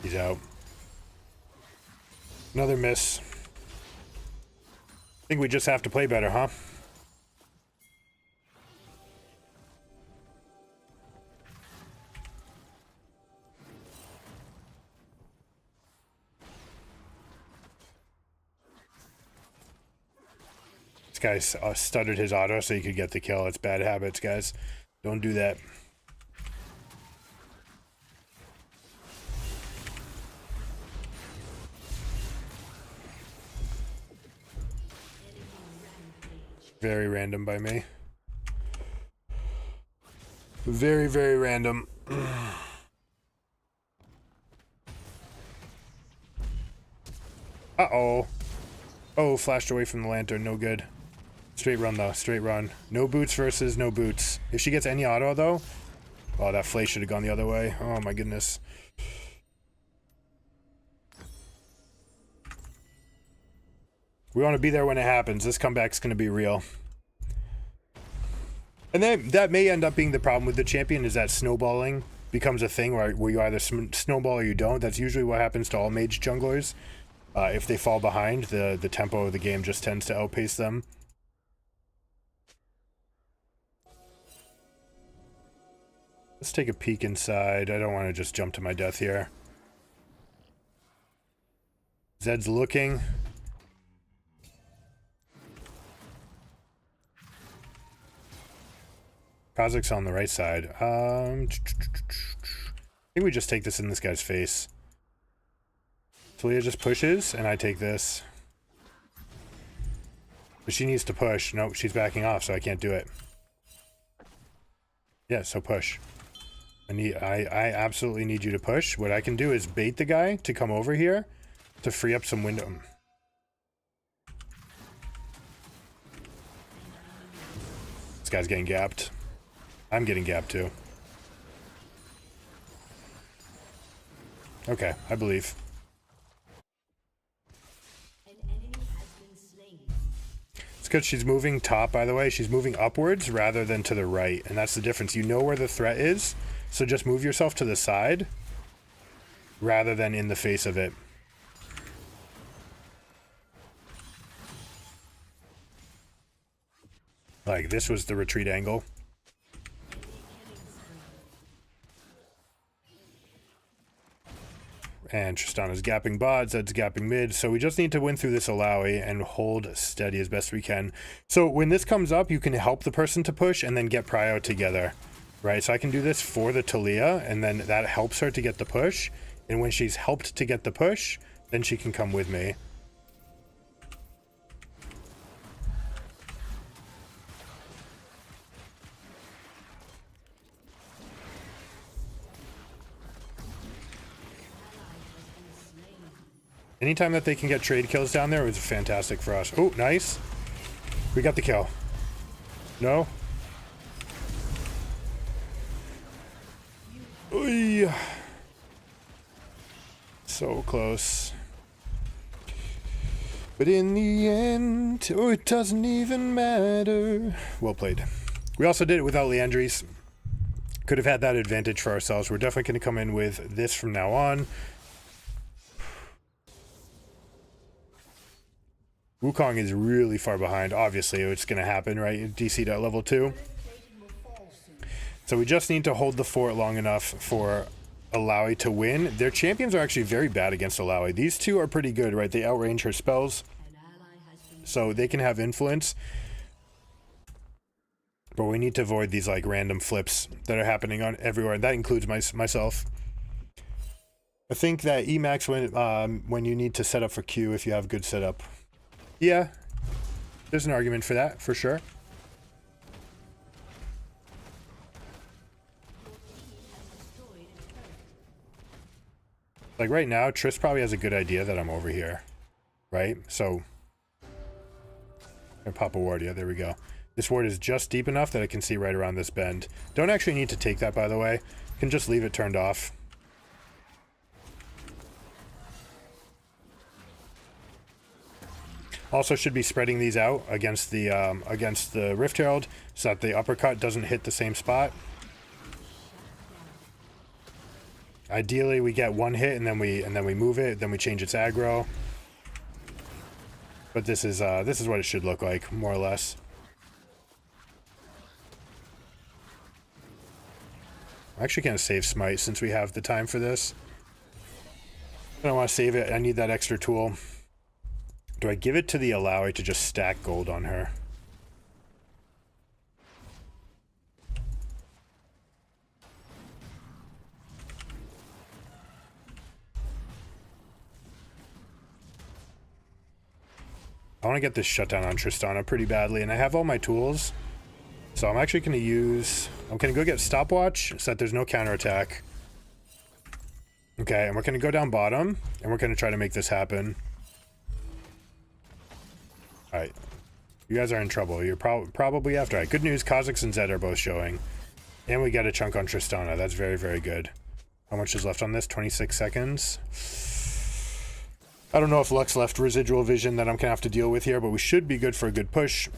He's out. Another miss. I think we just have to play better, huh? This guy stuttered his auto so he could get the kill. It's bad habits, guys. Don't do that. Very random by me. Very, very random. Uh-oh. Oh, flashed away from the lantern. No good. Straight run, though. Straight run. No boots versus no boots. If she gets any auto, though... Oh, that flay should have gone the other way. Oh, my goodness. We want to be there when it happens. This comeback's going to be real. And then that may end up being the problem with the champion, is that snowballing becomes a thing where you either snowball or you don't. That's usually what happens to all mage junglers. If they fall behind, the tempo of the game just tends to outpace them. Let's take a peek inside. I don't want to just jump to my death here. Zed's looking. Kha'Zix on the right side. I think we just take this in this guy's face. Taliyah just pushes, and I take this. But she needs to push. Nope, she's backing off, so I can't do it. Yeah, so push. I absolutely need you to push. What I can do is bait the guy to come over here to free up some window. This guy's getting gapped. I'm getting gapped too. Okay, I believe. It's because she's moving top, by the way. She's moving upwards rather than to the right, and that's the difference. You know where the threat is, so just move yourself to the side rather than in the face of it. Like, this was the retreat angle. And Tristana's gapping bot, Zed's gapping mid. So we just need to win through this Alawi and hold steady as best we can. So when this comes up, you can help the person to push and then get prio together, right? So I can do this for the Talia, and then that helps her to get the push. And when she's helped to get the push, then she can come with me. Anytime that they can get trade kills down there, it was fantastic for us. Oh, nice. We got the kill. No? Oy. So close. But in the end, oh, it doesn't even matter. Well played. We also did it without Leandries. Could have had that advantage for ourselves. We're definitely going to come in with this from now on. Wukong is really far behind. Obviously, it's going to happen, right? DC'd at level 2. So we just need to hold the fort long enough for Alawi to win. Their champions are actually very bad against Alawi. These two are pretty good, right? They outrange her spells, so they can have influence. But we need to avoid these like random flips that are happening on everywhere. That includes myself. I think that Emax when you need to set up for Q if you have good setup. Yeah, there's an argument for that, for sure. Like right now, Triss probably has a good idea that I'm over here, right? So, I pop a ward, yeah, there we go. This ward is just deep enough that I can see right around this bend. Don't actually need to take that, by the way. You can just leave it turned off. Also should be spreading these out against the Rift Herald so that the uppercut doesn't hit the same spot. Ideally, we get one hit and then we move it, then we change its aggro. But this is what it should look like, more or less. I'm actually gonna save Smite since we have the time for this. I don't want to save it. I need that extra tool. Do I give it to the Alawi to just stack gold on her? I want to get this shutdown on Tristana pretty badly, and I have all my tools. So I'm actually going to use... I'm going to go get stopwatch so that there's no counterattack. Okay, and we're going to go down bottom, and we're going to try to make this happen. Alright. You guys are in trouble. You're probably after. Alright, good news. Kha'Zix and Zed are both showing. And we get a chunk on Tristana. That's very, very good. How much is left on this? 26 seconds. I don't know if Lux left residual vision that I'm going to have to deal with here, but we should be good for a good push.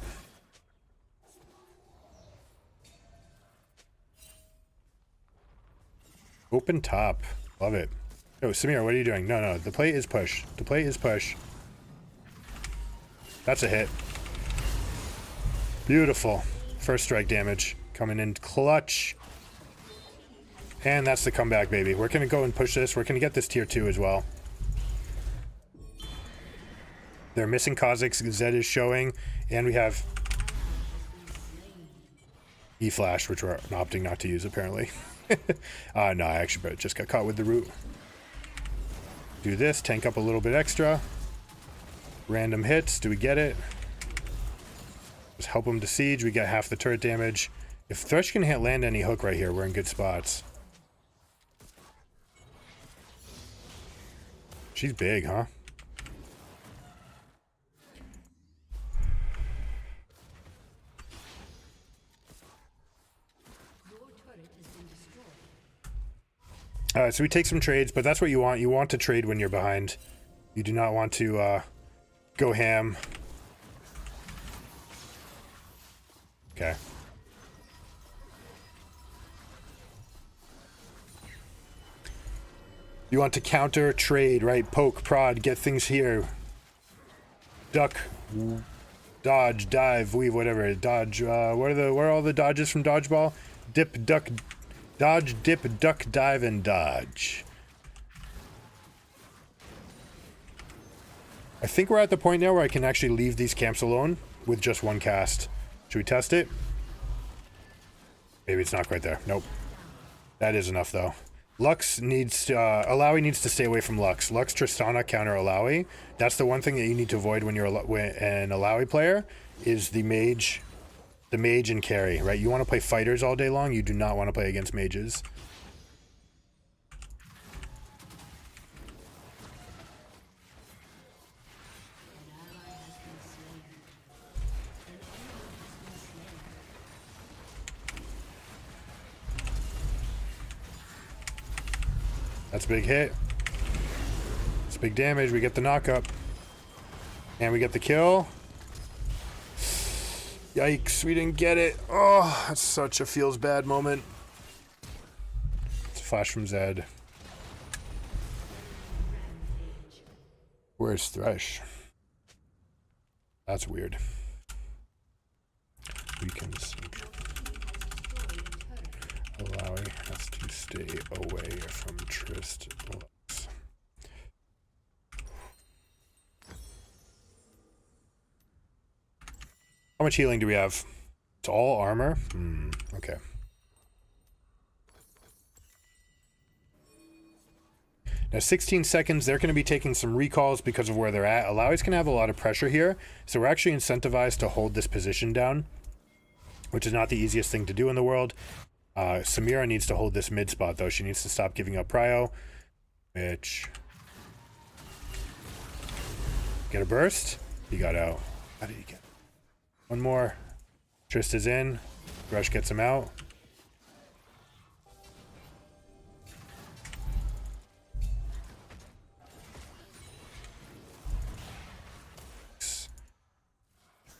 Open top. Love it. Oh, Samir, what are you doing? No, no. The play is push. The play is push. That's a hit. Beautiful. First strike damage. Coming in clutch. And that's the comeback, baby. We're going to go and push this. We're going to get this tier 2 as well. They're missing Kha'Zix. Zed is showing. And we have E-Flash, which we're opting not to use, apparently. No, I actually just got caught with the root. Do this. Tank up a little bit extra. Random hits. Do we get it? Just help him to siege. We get half the turret damage. If Thresh can land any hook right here, we're in good spots. She's big, huh? Alright, so we take some trades, but that's what you want. You want to trade when you're behind. You do not want to go ham. Okay. You want to counter, trade, right? Poke, prod, get things here. Duck, dodge, dive, weave, whatever. Dodge. What are all the dodges from dodgeball? Dip, duck, dodge, dip, duck, dive, and dodge. I think we're at the point now where I can actually leave these camps alone with just one cast. Should we test it? Maybe it's not quite there. Nope. That is enough though. Lux needs to, Alawi needs to stay away from Lux. Lux Tristana counter Alawi. That's the one thing that you need to avoid when you're an Alawi player is the mage and carry, right? You want to play fighters all day long. You do not want to play against mages. That's a big hit. It's big damage. We get the knockup. And we get the kill. Yikes, we didn't get it. Oh, that's such a feels bad moment. It's a flash from Zed. Where's Thresh? That's weird. Weakens. Alawi has to stay away from Trist Lux. How much healing do we have? It's all armor? Okay. Now 16 seconds, they're going to be taking some recalls because of where they're at. Alawi's going to have a lot of pressure here, so we're actually incentivized to hold this position down, which is not the easiest thing to do in the world. Samira needs to hold this mid spot though. She needs to stop giving up prio. Bitch. Get a burst? He got out. How did he get? One more. Trist is in. Rush gets him out.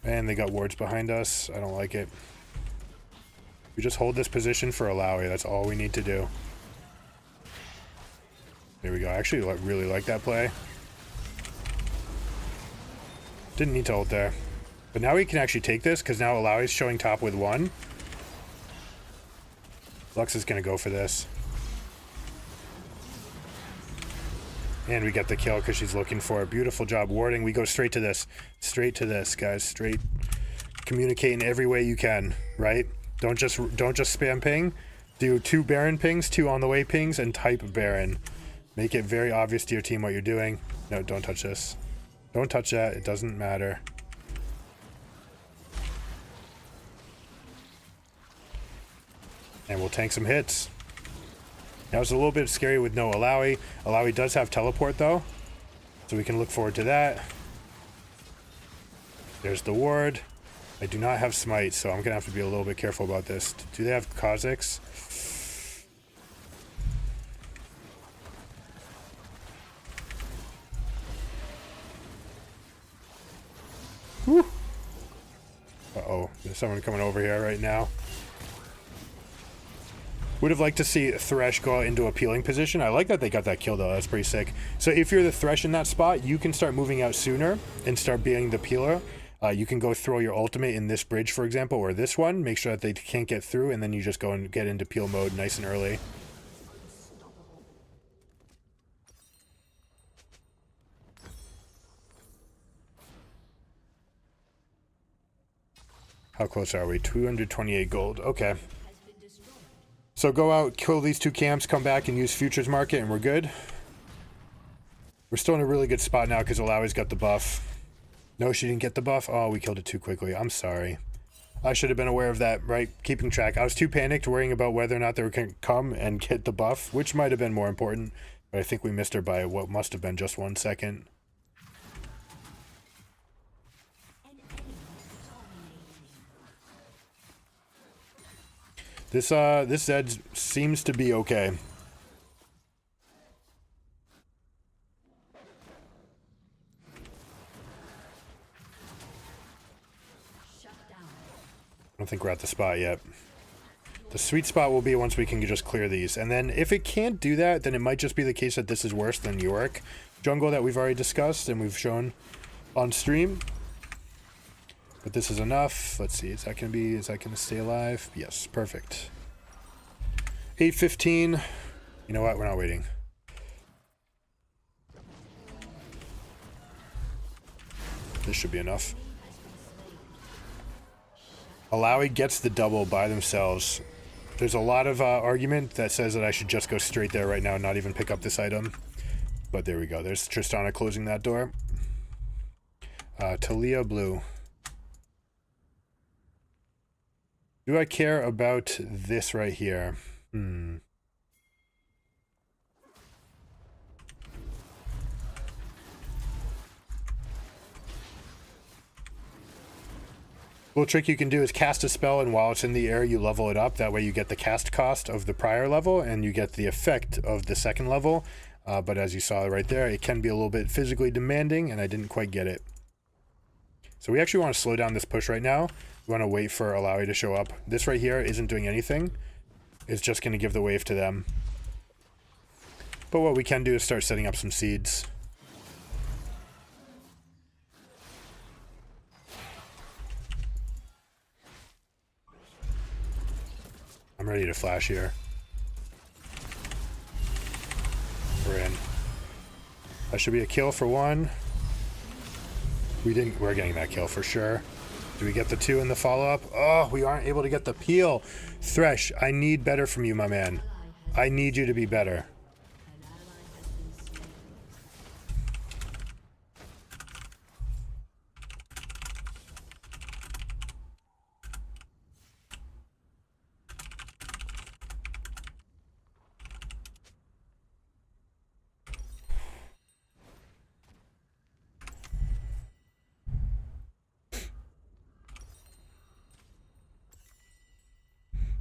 And they got wards behind us. I don't like it. We just hold this position for Alawi. That's all we need to do. There we go. I actually really like that play. Didn't need to ult there. But now we can actually take this because now Alawi's showing top with one. Lux is going to go for this. And we get the kill because she's looking for a beautiful job warding. We go straight to this. Straight to this, guys. Straight. Communicate in every way you can, right? Don't just spam ping. Do 2 Baron pings, 2 on the way pings, and type Baron. Make it very obvious to your team what you're doing. No, don't touch this. Don't touch that. It doesn't matter. And we'll tank some hits. Now it's a little bit scary with no Alawi. Alawi does have teleport though, so we can look forward to that. There's the ward. I do not have smite, so I'm gonna have to be a little bit careful about this. Do they have Kha'Zix? Whew. Uh-oh, there's someone coming over here right now. Would have liked to see Thresh go out into a peeling position. I like that they got that kill though. That's pretty sick. So if you're the Thresh in that spot, you can start moving out sooner and start being the peeler. You can go throw your ultimate in this bridge, for example, or this one. Make sure that they can't get through, and then you just go and get into peel mode nice and early. How close are we? 228 gold. Okay. So go out, kill these 2 camps, come back and use Futures Market, and we're good. We're still in a really good spot now because Alawi's got the buff. No, she didn't get the buff. Oh, we killed it too quickly. I'm sorry. I should have been aware of that, right? Keeping track. I was too panicked worrying about whether or not they were going to come and get the buff, which might have been more important. But I think we missed her by what must have been just 1 second. This Zed seems to be okay. I don't think we're at the spot yet. The sweet spot will be once we can just clear these. And then if it can't do that, then it might just be the case that this is worse than Yorick jungle that we've already discussed and we've shown on stream. But this is enough. Let's see, is that gonna stay alive? Yes, perfect. 8:15. You know what? We're not waiting. This should be enough. Alawi gets the double by themselves. There's a lot of argument that says that I should just go straight there right now and not even pick up this item. But there we go. There's Tristana closing that door. Talia blue. Do I care about this right here? Little trick you can do is cast a spell, and while it's in the air you level it up. That way you get the cast cost of the prior level and you get the effect of the second level. But as you saw right there, it can be a little bit physically demanding, and I didn't quite get it. So we actually want to slow down this push right now. We want to wait for Alawi to show up. This right here isn't doing anything. It's just going to give the wave to them. But what we can do is start setting up some seeds. I'm ready to flash here. We're in. That should be a kill for one. We're getting that kill for sure. Do we get the 2 in the follow-up? Oh, we aren't able to get the peel. Thresh, I need better from you, my man. I need you to be better.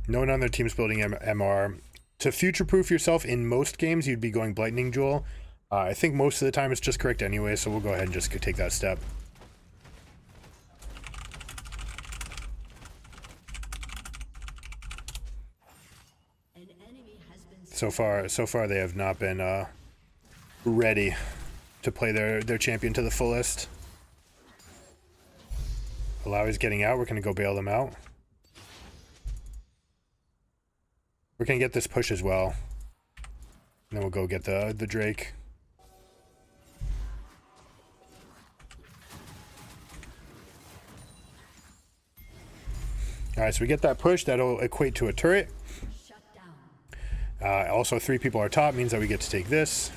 No one on their team's building MR. To future-proof yourself in most games, you'd be going Blightning Jewel. I think most of the time it's just correct anyway, so we'll go ahead and just take that step. So far they have not been ready to play their champion to the fullest. Alawi's getting out. We're going to go bail them out. We're going to get this push as well. And then we'll go get the Drake. Alright, so we get that push. That'll equate to a turret. Also, 3 people are top. Means that we get to take this.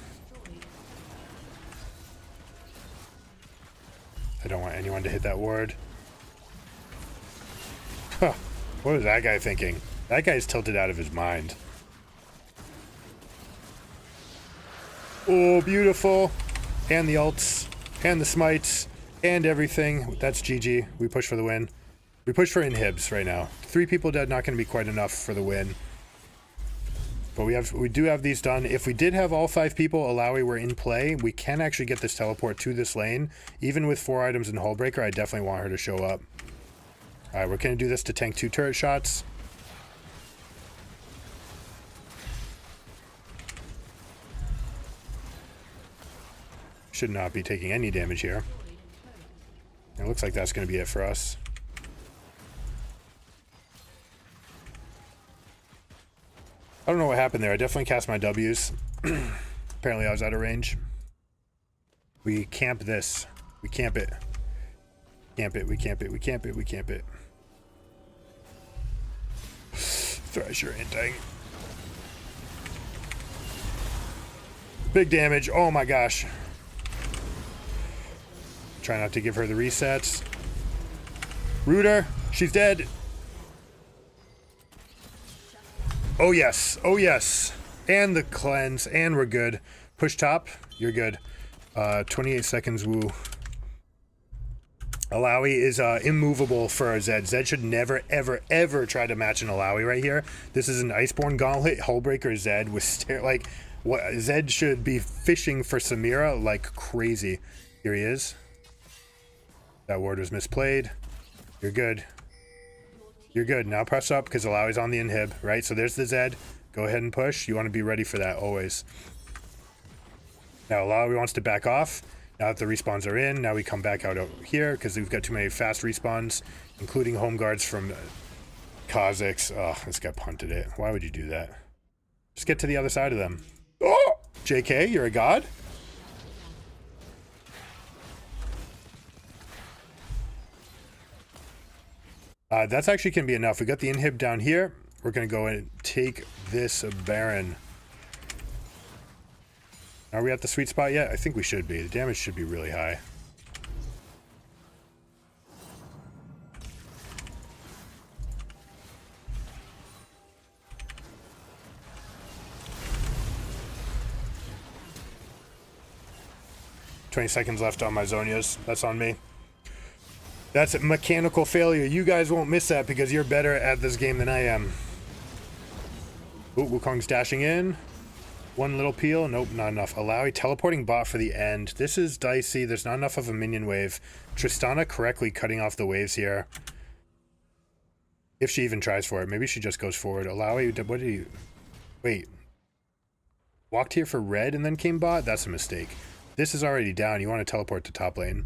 I don't want anyone to hit that ward. Huh. What was that guy thinking? That guy's tilted out of his mind. Oh, beautiful. And the ults. And the smites. And everything. That's GG. We push for the win. We push for inhibs right now. 3 people dead, not going to be quite enough for the win. But we do have these done. If we did have all 5 people, Alawi were in play, we can actually get this teleport to this lane. Even with 4 items in Hullbreaker, I definitely want her to show up. Alright, we're going to do this to tank 2 turret shots. Should not be taking any damage here. It looks like that's going to be it for us. I don't know what happened there. I definitely cast my W's. Apparently I was out of range. We camp this. We camp it. Camp it, we camp it, we camp it, we camp it. Thrasher anti. Big damage. Oh my gosh. Try not to give her the resets. Root her. She's dead. Oh yes. Oh yes. And the cleanse. And we're good. Push top. You're good. 28 seconds, woo. Alawi is immovable for a Zed. Zed should never, ever, ever try to match an Alawi right here. This is an Iceborne Gauntlet, Hullbreaker Zed with like, what Zed should be fishing for Samira like crazy. Here he is. That ward was misplayed. You're good. You're good. Now press up because Alawi's on the inhib, right? So there's the Zed. Go ahead and push. You want to be ready for that always. Now Alawi wants to back off. Now that the respawns are in, now we come back out over here because we've got too many fast respawns, including home guards from Kazakhs. Oh, this guy punted it. Why would you do that? Just get to the other side of them. Oh! JK, you're a god? That's actually can be enough. We got the inhib down here. We're going to go and take this Baron. Are we at the sweet spot yet? I think we should be. The damage should be really high. $20 seconds left on my Zonias. That's on me. That's a mechanical failure. You guys won't miss that because you're better at this game than I am. Ooh, Wukong's dashing in. One little peel. Nope, not enough. Alawi teleporting bot for the end. This is dicey. There's not enough of a minion wave. Tristana correctly cutting off the waves here. If she even tries for it. Maybe she just goes forward. Alawi, what did you... Wait. Walked here for red and then came bot? That's a mistake. This is already down. You want to teleport to top lane.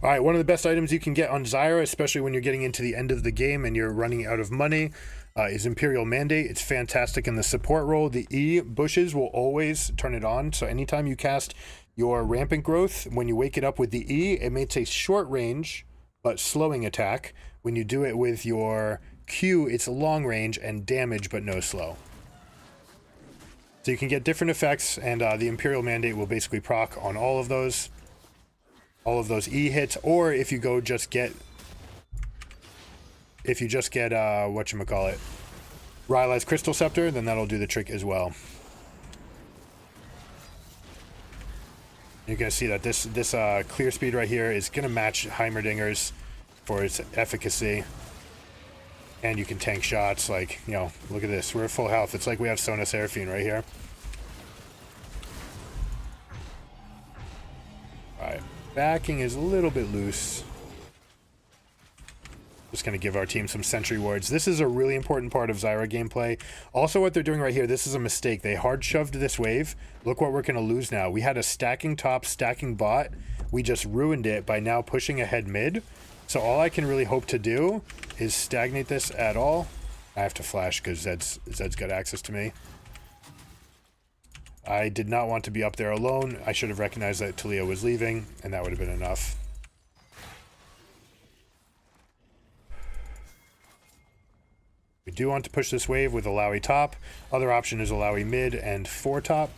All right, one of the best items you can get on Zyra, especially when you're getting into the end of the game and you're running out of money, is Imperial Mandate. It's fantastic in the support role. The E bushes will always turn it on. So anytime you cast your Rampant Growth, when you wake it up with the E, it makes a short range but slowing attack. When you do it with your Q, it's long range and damage but no slow. So you can get different effects, and the Imperial Mandate will basically proc on all of those E hits, or if you go just get whatchamacallit, Rylai's Crystal Scepter, then that'll do the trick as well. You're gonna see that this clear speed right here is gonna match Heimerdinger's for its efficacy, and you can tank shots. Like, you know, look at this, we're at full health. It's like we have Sona Seraphine right here. All right. Backing is a little bit loose. Just going to give our team some sentry wards. This is a really important part of Zyra gameplay. Also, what they're doing right here, this is a mistake. They hard shoved this wave. Look what we're going to lose now. We had a stacking top, stacking bot. We just ruined it by now pushing ahead mid. So all I can really hope to do is stagnate this at all. I have to flash because Zed's got access to me. I did not want to be up there alone. I should have recognized that Talia was leaving, and that would have been enough. We do want to push this wave with Alawi top. Other option is Alawi mid and 4 top.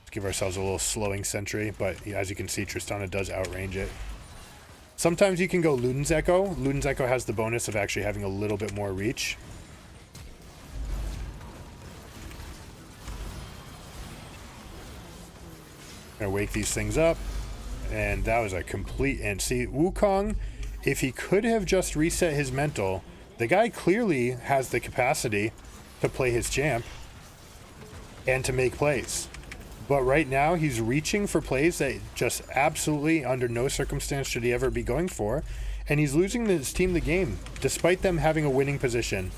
Let's give ourselves a little slowing sentry, but as you can see, Tristana does outrange it. Sometimes you can go Luden's Echo. Luden's Echo has the bonus of actually having a little bit more reach. Gonna wake these things up, and that was a complete end. See, Wukong, if he could have just reset his mental, the guy clearly has the capacity to play his champ and to make plays. But right now, he's reaching for plays that just absolutely, under no circumstance, should he ever be going for, and he's losing his team the game, despite them having a winning position,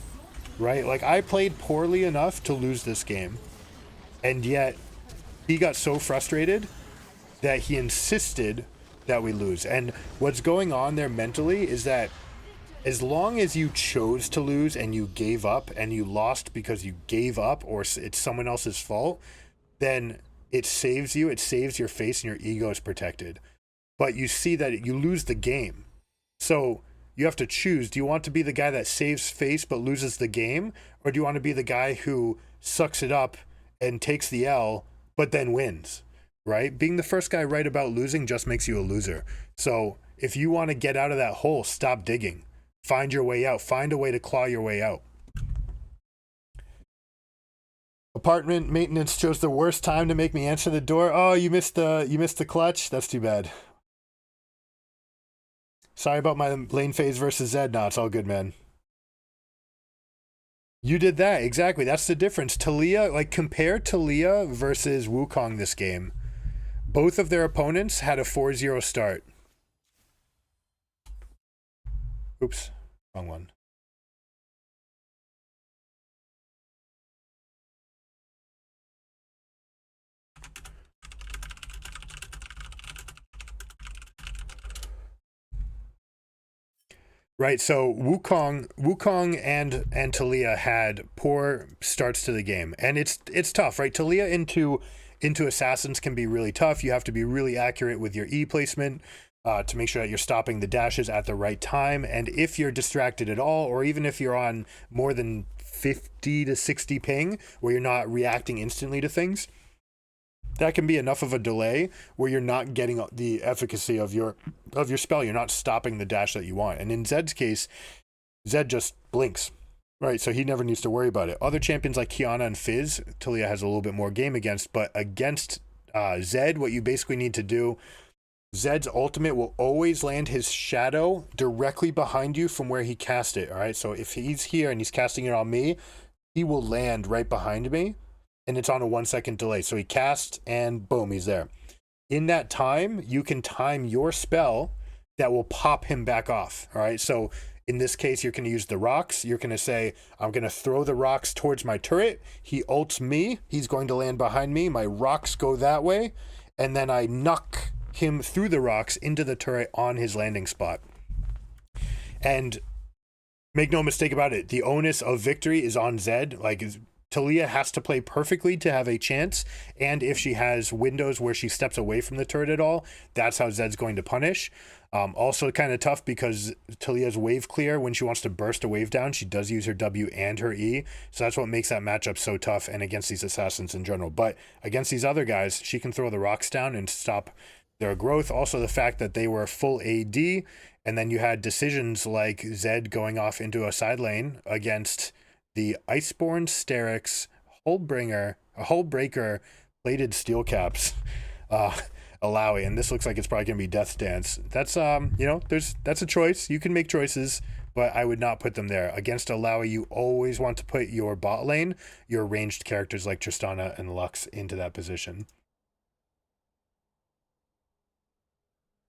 right? Like, I played poorly enough to lose this game, and yet he got so frustrated that he insisted that we lose. And what's going on there mentally is that as long as you chose to lose and you gave up and you lost because you gave up or it's someone else's fault, then it saves you, it saves your face, and your ego is protected. But you see that you lose the game. So you have to choose. Do you want to be the guy that saves face but loses the game? Or do you want to be the guy who sucks it up and takes the L but then wins, right? Being the first guy right about losing just makes you a loser. So if you want to get out of that hole, stop digging. Find your way out. Find a way to claw your way out. Apartment maintenance chose the worst time to make me answer the door. Oh, you missed the clutch. That's too bad. Sorry about my lane phase versus Zed. No, it's all good, man. You did that. Exactly. That's the difference. Taliyah, like, compare Taliyah versus Wukong this game. Both of their opponents had a 4-0 start. Oops. Wrong one. Right, so Wukong and Taliyah had poor starts to the game, and it's tough, right? Taliyah into assassins can be really tough. You have to be really accurate with your E placement to make sure that you're stopping the dashes at the right time. And if you're distracted at all, or even if you're on more than 50 to 60 ping, where you're not reacting instantly to things, that can be enough of a delay where you're not getting the efficacy of your spell. You're not stopping the dash that you want. And in Zed's case, Zed just blinks, right? So he never needs to worry about it. Other champions like Kiana and Fizz, Taliyah has a little bit more game against, but against Zed, what you basically need to do, Zed's ultimate will always land his shadow directly behind you from where he cast it, all right? So if he's here and he's casting it on me, he will land right behind me, and it's on a 1 second delay. So he casts and boom, he's there. In that time, you can time your spell that will pop him back off. All right. So in this case, you're going to use the rocks. You're going to say, I'm going to throw the rocks towards my turret. He ults me. He's going to land behind me. My rocks go that way. And then I knock him through the rocks into the turret on his landing spot. And make no mistake about it, the onus of victory is on Zed. Like, Taliyah has to play perfectly to have a chance, and if she has windows where she steps away from the turret at all, that's how Zed's going to punish. Also kind of tough because Taliyah's wave clear, when she wants to burst a wave down, she does use her W and her E, so that's what makes that matchup so tough, and against these assassins in general. But against these other guys, she can throw the rocks down and stop their growth. Also the fact that they were full AD, and then you had decisions like Zed going off into a side lane against the Iceborne Sterix Hullbreaker plated steel caps Alawi, and this looks like it's probably gonna be Death Dance. That's that's a choice. You can make choices, but I would not put them there. Against Alawi, you always want to put your bot lane, your ranged characters like Tristana and Lux into that position.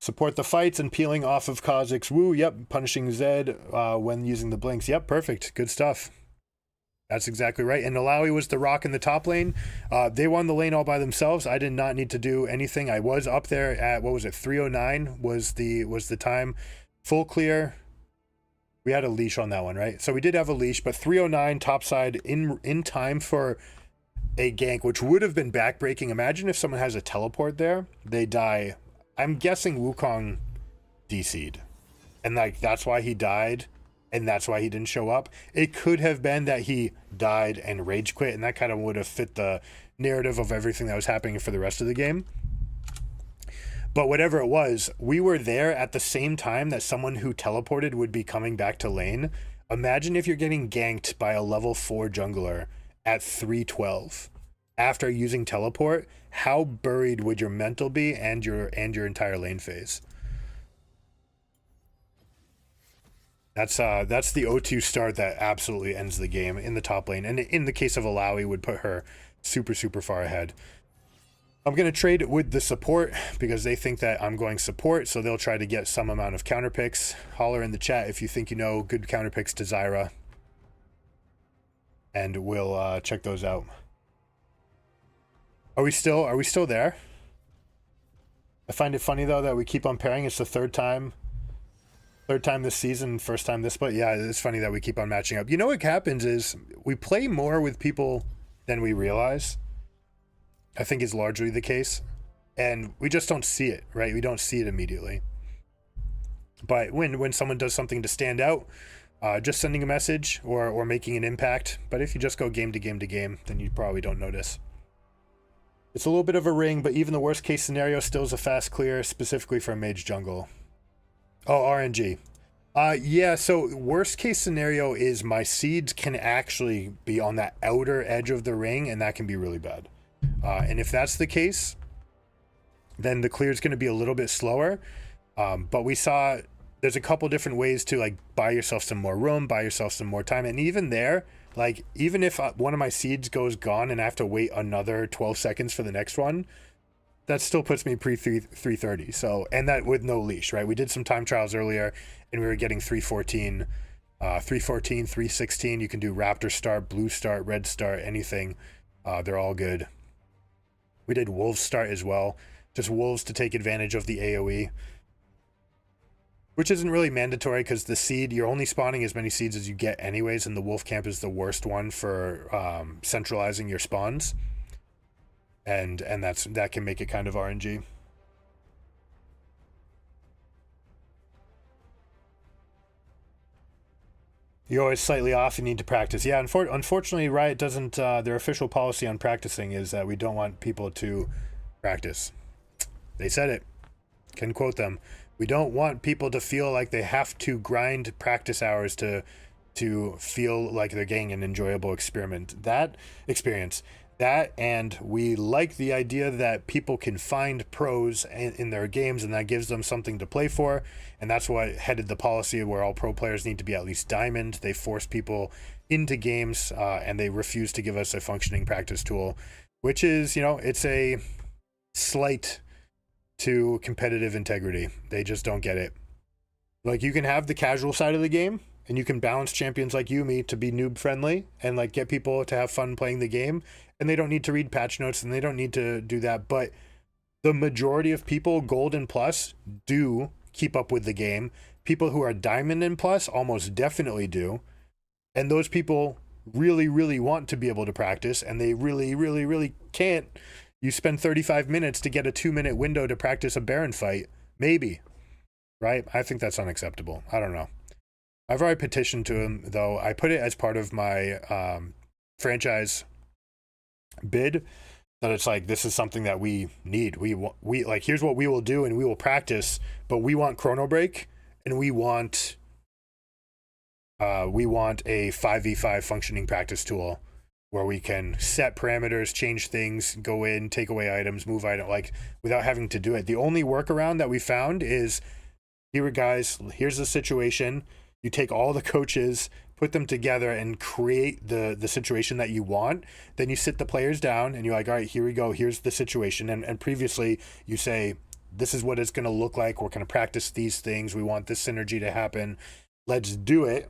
Support the fights and peeling off of Kha'Zix's Wu. Yep, punishing Zed when using the blinks. Yep, perfect. Good stuff. That's exactly right. And Alawi was the rock in the top lane. They won the lane all by themselves. I did not need to do anything. I was up there at, what was it, 309 was the time. Full clear. We had a leash on that one, right? So we did have a leash, but 309 topside in time for a gank, which would have been backbreaking. Imagine if someone has a teleport there. They die. I'm guessing Wukong DC'd. And like that's why he died. And that's why he didn't show up. It could have been that he died and rage quit, and that kind of would have fit the narrative of everything that was happening for the rest of the game. But whatever it was, we were there at the same time that someone who teleported would be coming back to lane. Imagine if you're getting ganked by a level 4 jungler at 312 after using teleport. How buried would your mental be and your entire lane phase? That's the O2 start that absolutely ends the game in the top lane. And in the case of Alawi, would put her super, super far ahead. I'm going to trade with the support because they think that I'm going support, so they'll try to get some amount of counter picks. Holler in the chat if you think you know good counter picks to Zyra, and we'll check those out. Are we still there? I find it funny though that we keep on pairing. It's the third time this season, first time this split. Yeah, it's funny that we keep on matching up. You know what happens is we play more with people than we realize. I think is largely the case, and we just don't see it, right? We don't see it immediately. But when someone does something to stand out, just sending a message or making an impact. But if you just go game to game to game, then you probably don't notice. It's a little bit of a ring, but even the worst case scenario still is a fast clear, specifically for a mage jungle. Oh, RNG. Yeah, so worst case scenario is my seeds can actually be on that outer edge of the ring, and that can be really bad. And if that's the case, then the clear is going to be a little bit slower. But we saw there's a couple different ways to like buy yourself some more room, buy yourself some more time. And even there, like even if one of my seeds goes gone and I have to wait another 12 seconds for the next one, that still puts me pre 330. So, and that with no leash, right? We did some time trials earlier and we were getting 314, 314, 316. You can do Raptor start, blue start, red start, anything. They're all good. We did wolf start as well. Just wolves to take advantage of the AoE. Which isn't really mandatory because the seed, you're only spawning as many seeds as you get anyways, and the wolf camp is the worst one for centralizing your spawns. And that can make it kind of RNG. You're always slightly off, you need to practice. Yeah, unfortunately, Riot doesn't, their official policy on practicing is that we don't want people to practice. They said it. Can quote them. We don't want people to feel like they have to grind practice hours to feel like they're getting an enjoyable experience. And we like the idea that people can find pros in their games, and that gives them something to play for. And that's what headed the policy where all pro players need to be at least diamond. They force people into games, and they refuse to give us a functioning practice tool, which is, you know, it's a slight to competitive integrity. They just don't get it. Like, you can have the casual side of the game, and you can balance champions like Yumi to be noob friendly and like get people to have fun playing the game, and they don't need to read patch notes and they don't need to do that. But the majority of people, gold and plus, do keep up with the game. People who are diamond and plus almost definitely do. And those people really, really want to be able to practice, and they really, really, really can't. You spend 35 minutes to get a 2-minute window to practice a Baron fight. Maybe. Right? I think that's unacceptable. I don't know. I've already petitioned to him, though. I put it as part of my franchise bid, that it's like, this is something that we need. We like, here's what we will do, and we will practice, but we want chrono break, and we want a 5v5 functioning practice tool where we can set parameters, change things, go in, take away items, move item, like, without having to do it. The only workaround that we found is, here, guys, here's the situation. You take all the coaches, put them together, and create the situation that you want. Then you sit the players down, and you're like, all right, here we go. Here's the situation. And previously, you say, this is what it's going to look like. We're going to practice these things. We want this synergy to happen. Let's do it.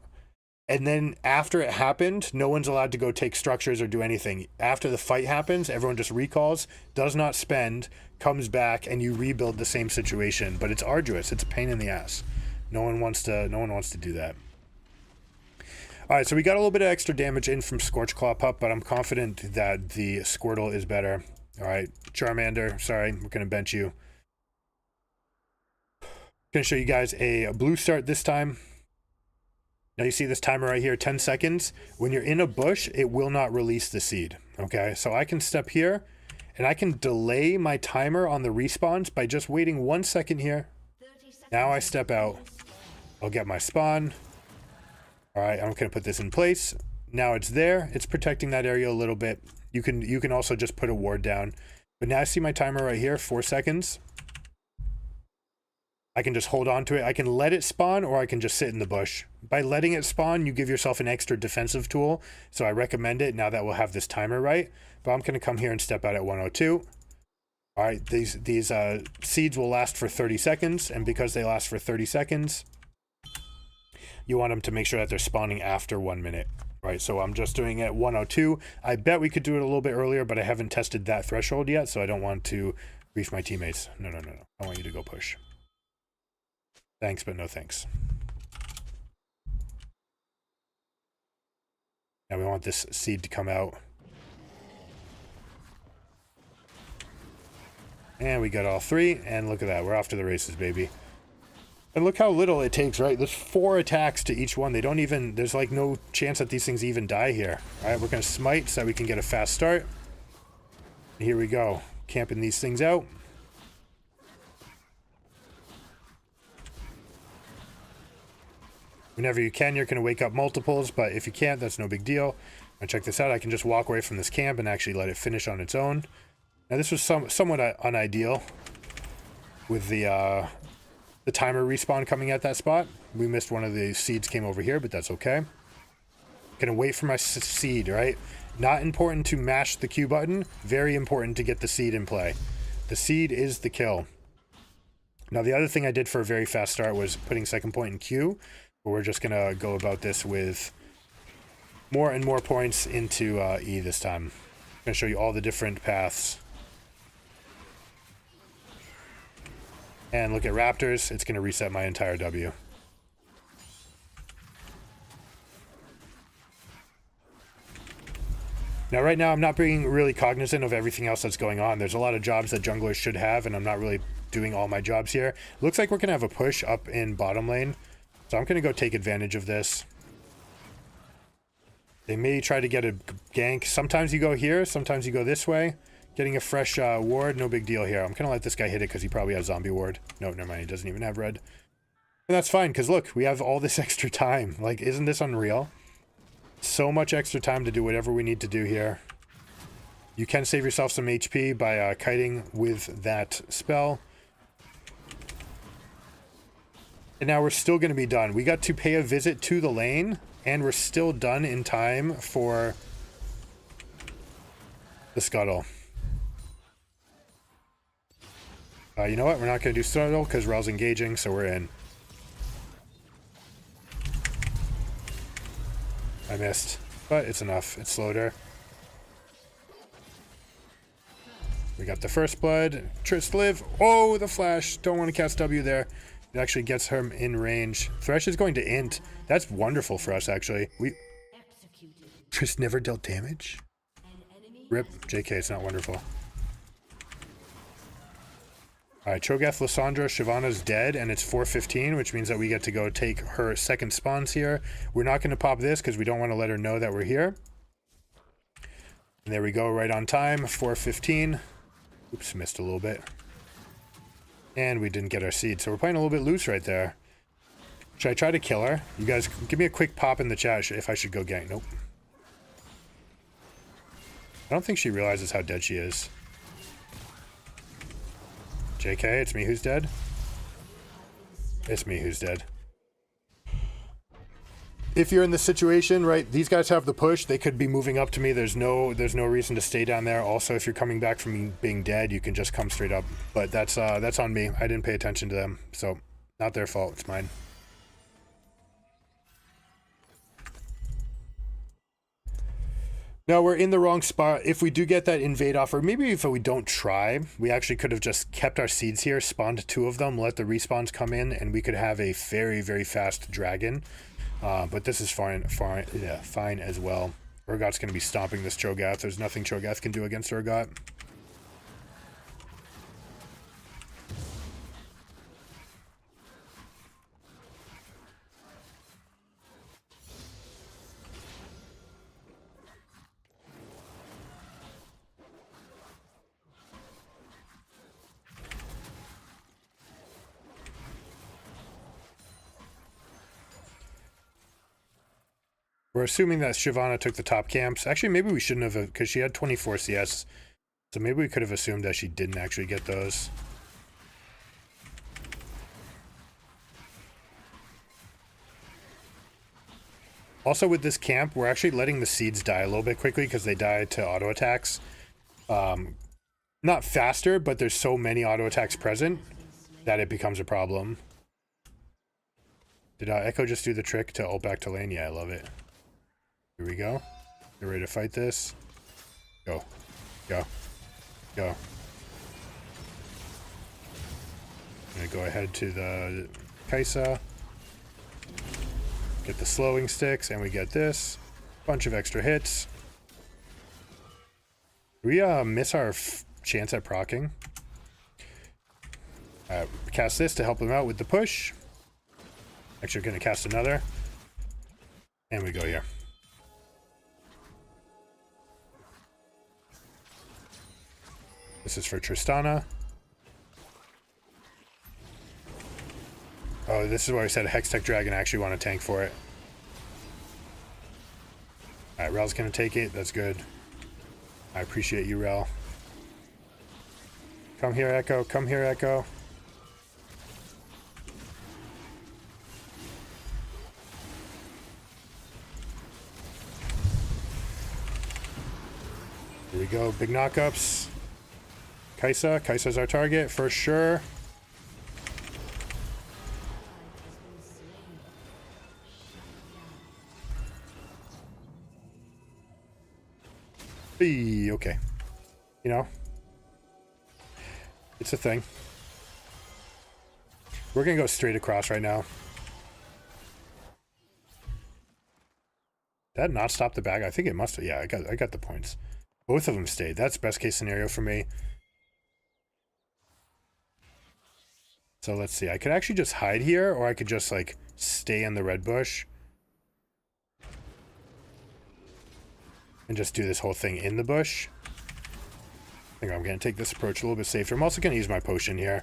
And then after it happened, no one's allowed to go take structures or do anything. After the fight happens, everyone just recalls, does not spend, comes back, and you rebuild the same situation. But it's arduous. It's a pain in the ass. No one wants to do that. All right, so we got a little bit of extra damage in from Scorchclaw Pup, but I'm confident that the Squirtle is better. All right, Charmander, sorry, we're going to bench you. Going to show you guys a blue start this time. Now you see this timer right here, 10 seconds. When you're in a bush, it will not release the seed, okay? So I can step here, and I can delay my timer on the respawns by just waiting 1 second here. Now I step out. I'll get my spawn. All right, I'm going to put this in place. Now it's there. It's protecting that area a little bit. You can also just put a ward down. But now I see my timer right here, 4 seconds. I can just hold on to it. I can let it spawn, or I can just sit in the bush. By letting it spawn, you give yourself an extra defensive tool. So I recommend it now that we'll have this timer right. But I'm going to come here and step out at 102. All right, these seeds will last for 30 seconds. And because they last for 30 seconds, you want them to make sure that they're spawning after 1 minute. Right, so I'm just doing it at 102. I bet we could do it a little bit earlier, but I haven't tested that threshold yet. So I don't want to grief my teammates. No. I want you to go push. Thanks, but no thanks. Now we want this seed to come out. And we got all 3, and look at that. We're off to the races, baby. And look how little it takes, right? There's 4 attacks to each one. They don't even, there's like no chance that these things even die here. All right, we're going to smite so that we can get a fast start. And here we go. Camping these things out. Whenever you can, you're going to wake up multiples, but if you can't, that's no big deal. Now check this out. I can just walk away from this camp and actually let it finish on its own. Now this was somewhat unideal with the timer respawn coming at that spot. We missed one of the seeds came over here, but that's okay. Gonna wait for my seed, right? Not important to mash the Q button. Very important to get the seed in play. The seed is the kill. Now the other thing I did for a very fast start was putting second point in Q. But we're just gonna go about this with more and more points into E this time. I'm gonna show you all the different paths. And look at Raptors. It's gonna reset my entire W. Now, right now, I'm not being really cognizant of everything else that's going on. There's a lot of jobs that junglers should have, and I'm not really doing all my jobs here. Looks like we're going to have a push up in bottom lane. So I'm going to go take advantage of this. They may try to get a gank. Sometimes you go here, sometimes you go this way. Getting a fresh ward, no big deal here. I'm going to let this guy hit it because he probably has zombie ward. No, never mind. He doesn't even have red. And that's fine, because look, we have all this extra time. Like, isn't this unreal? So much extra time to do whatever we need to do here. You can save yourself some HP by kiting with that spell. And now we're still going to be done. We got to pay a visit to the lane, and we're still done in time for the scuttle. You know what? We're not going to do scuttle because Rel's engaging, so we're in. I missed, but it's enough. It slowed her. We got the first blood. Trist live. Oh, the flash. Don't want to cast W there. It actually gets her in range. Thresh is going to int. That's wonderful for us, actually. Trist never dealt damage? Rip. JK, it's not wonderful. Alright, Cho'Gath, Lysandra, Shyvana's dead, and it's 4:15, which means that we get to go take her second spawns here. We're not going to pop this because we don't want to let her know that we're here. And there we go, right on time, 4:15. Oops, missed a little bit. And we didn't get our seed, so we're playing a little bit loose right there. Should I try to kill her? You guys, give me a quick pop in the chat if I should go gank. Nope. I don't think she realizes how dead she is. JK, it's me who's dead. It's me who's dead. If you're in this situation, right, these guys have the push. They could be moving up to me. There's no reason to stay down there. Also, if you're coming back from being dead, you can just come straight up. But that's on me. I didn't pay attention to them, so not their fault. It's mine. Now we're in the wrong spot. If we do get that invade offer, maybe if we don't try, we actually could have just kept our seeds here, spawned 2 of them, let the respawns come in, and we could have a very, very fast dragon. But this is fine as well. Urgot's going to be stomping this Cho'Gath. There's nothing Cho'Gath can do against Urgot. We're assuming that Shyvana took the top camps. Actually, maybe we shouldn't have, because she had 24 CS. So maybe we could have assumed that she didn't actually get those. Also, with this camp, we're actually letting the seeds die a little bit quickly because they die to auto attacks. Not faster, but there's so many auto attacks present that it becomes a problem. Did Echo just do the trick to ult back to lane? Yeah, I love it. Here we go. Get ready to fight this. Go. Go. Go. I'm going to go ahead to the Kaisa. Get the slowing sticks, and we get this. Bunch of extra hits. We miss our chance at proccing. Cast this to help them out with the push. Actually, we're going to cast another. And we go here. This is for Tristana. Oh, Oh, this is why I said Hextech Dragon. I actually want to tank for it. Alright, Rel's gonna take it. That's good. I appreciate you, Rel. Come here, Echo. Come here, Echo. Here we go. Big knockups. Kaisa. Kaisa's our target for sure. Okay. You know, it's a thing. We're gonna go straight across right now. Did that not stop the bag? I think it must have. Yeah, I got the points. Both of them stayed. That's best case scenario for me. So let's see. I could actually just hide here, or I could just like stay in the red bush and just do this whole thing in the bush. I think I'm going to take this approach a little bit safer. I'm also going to use my potion here.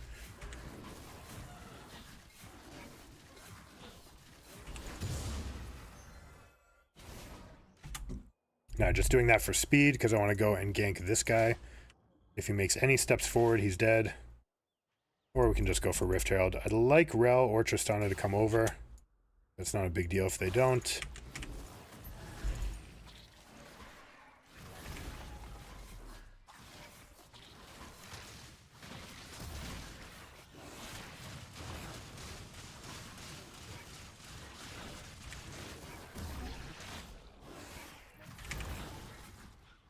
Now, just doing that for speed because I want to go and gank this guy. If he makes any steps forward, he's dead. Or we can just go for Rift Herald. I'd like Rel or Tristana to come over. That's not a big deal if they don't.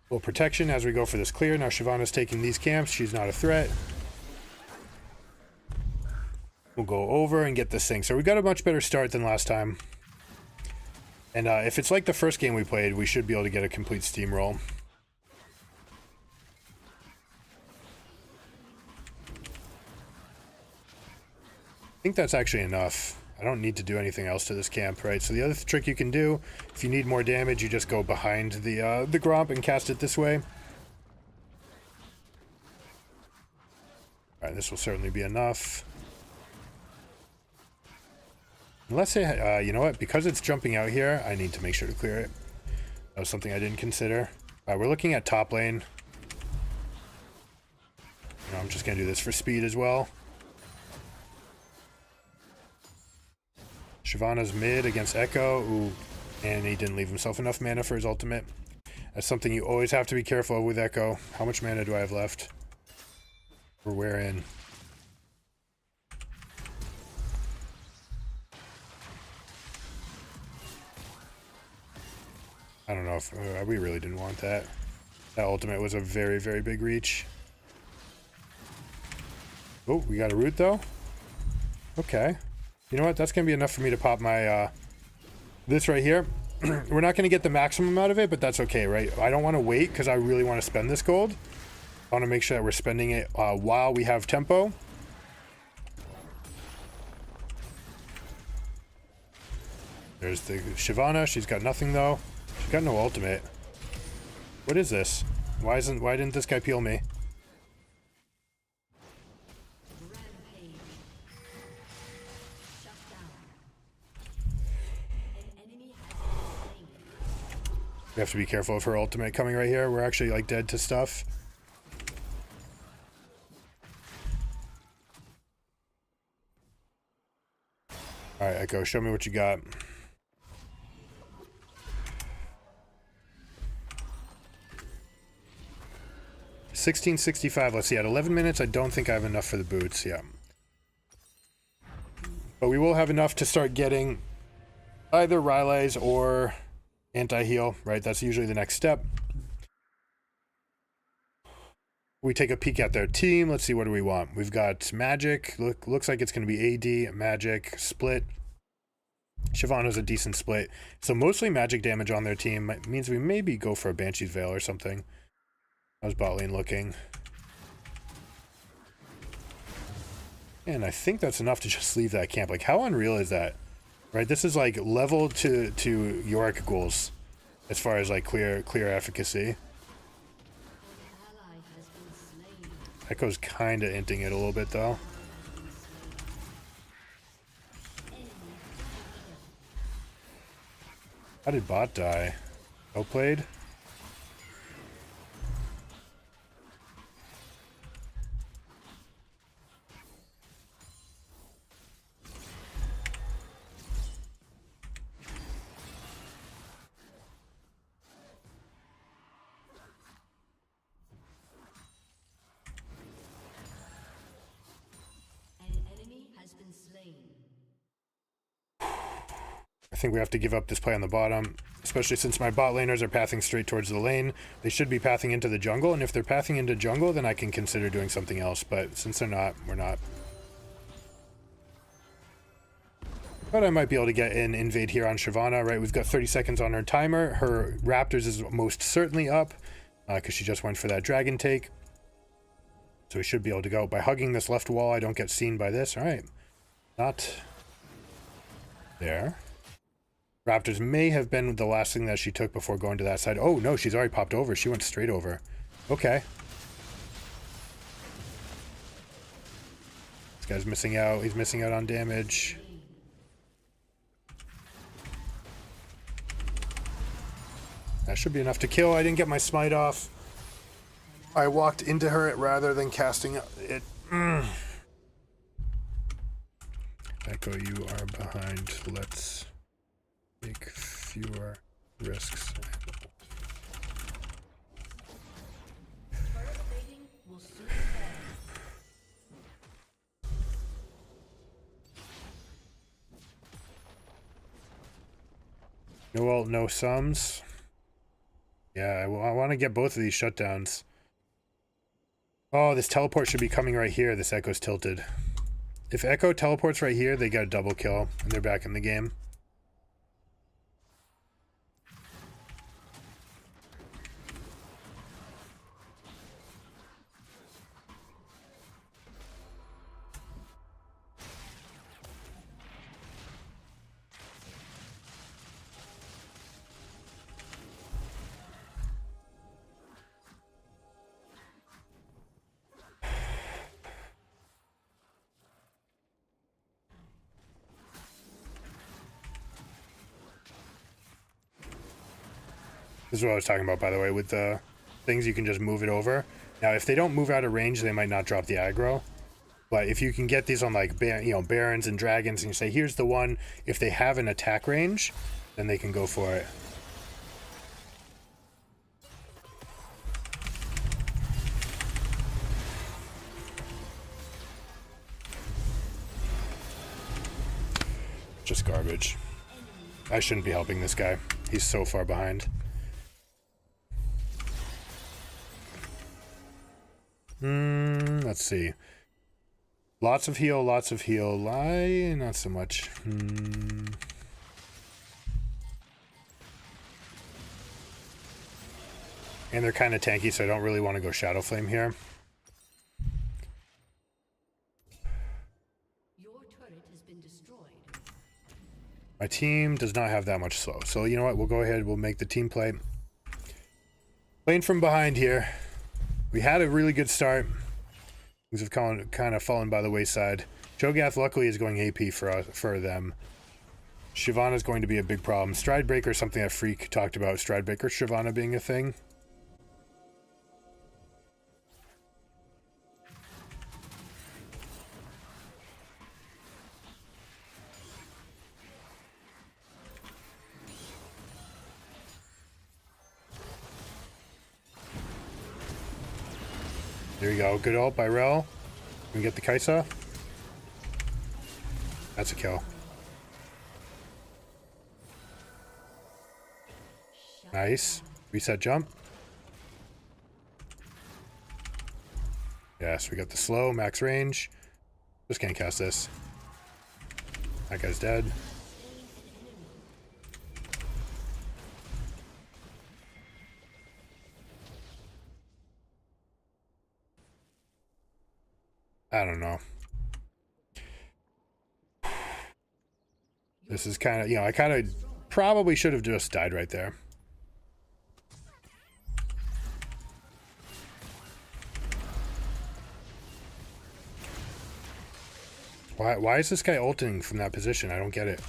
Little protection as we go for this clear. Now Shyvana's taking these camps. She's not a threat. We'll go over and get this thing. So we got a much better start than last time. And if it's like the first game we played, we should be able to get a complete steamroll. I think that's actually enough. I don't need to do anything else to this camp, right? So the other trick you can do, if you need more damage, you just go behind the Gromp and cast it this way. Alright, this will certainly be enough. Let's say, you know what? Because it's jumping out here, I need to make sure to clear it. That was something I didn't consider. We're looking at top lane. I'm just going to do this for speed as well. Shyvana's mid against Echo. Ooh, and he didn't leave himself enough mana for his ultimate. That's something you always have to be careful of with Echo. How much mana do I have left? Or where in? I don't know if we really didn't want that. That ultimate was a very, very big reach. Oh, we got a root though? Okay. You know what? That's going to be enough for me to pop my, this right here. We're not going to get the maximum out of it, but that's okay, right? I don't want to wait because I really want to spend this gold. I want to make sure that we're spending it while we have tempo. There's the Shyvana. She's got nothing though. She's got no ultimate. What is this? Why didn't this guy peel me? We have to be careful of her ultimate coming right here. We're actually like dead to stuff. Alright, Echo, show me what you got. $16.65. Let's see, at 11 minutes, I don't think I have enough for the boots. Yeah. But we will have enough to start getting either Ryleys or anti-heal, right? That's usually the next step. We take a peek at their team. Let's see, what do we want? We've got Magic. Looks like it's going to be AD, Magic, Split. Shyvana's a decent split. So mostly Magic damage on their team means we maybe go for a Banshee's Veil or something. How's bot lane looking? And I think that's enough to just leave that camp. Like, how unreal is that? Right, this is like level to Yorick goals as far as like clear efficacy. Echo's kind of inting it a little bit though. How did bot die? Outplayed? I think we have to give up this play on the bottom, especially since my bot laners are pathing straight towards the lane. They should be pathing into the jungle, and if they're pathing into jungle, then I can consider doing something else, but since they're not, we're not. But I might be able to get an invade here on Shyvana, right? We've got 30 seconds on her timer. Her Raptors is most certainly up, because she just went for that dragon take. So we should be able to go. By hugging this left wall, I don't get seen by this. All right. Not there. Raptors may have been the last thing that she took before going to that side. Oh, no, she's already popped over. She went straight over. Okay. This guy's missing out. He's missing out on damage. That should be enough to kill. I didn't get my smite off. I walked into her rather than casting it. Echo, you are behind. Let's take fewer risks. No ult, no sums. Yeah, I want to get both of these shutdowns. Oh, this teleport should be coming right here. This Echo's tilted. If Echo teleports right here, they got a double kill, and they're back in the game. This is what I was talking about, by the way, with the things you can just move it over. Now, if they don't move out of range, they might not drop the aggro. But if you can get these on, like, Barons and Dragons, and you say, here's the one, if they have an attack range, then they can go for it. Just garbage. I shouldn't be helping this guy. He's so far behind. Let's see. Lots of heal, lots of heal. Lie, not so much. And they're kind of tanky, so I don't really want to go Shadow Flame here.
Your turret has been destroyed.
My team does not have that much slow. So you know what? We'll go ahead. We'll make the team play. Playing from behind here. We had a really good start. Things have kind of fallen by the wayside. Cho'Gath luckily is going AP for them. Shyvana is going to be a big problem. Stridebreaker is something that Freak talked about. Stridebreaker Shyvana being a thing. There you go. Good ult by Rel. Can we get the Kaisa? That's a kill. Nice. Reset jump. Yes, we got the slow, max range. Just can't cast this. That guy's dead. I don't know. This is kind of, I kind of probably should have just died right there. Why is this guy ulting from that position? I don't get it.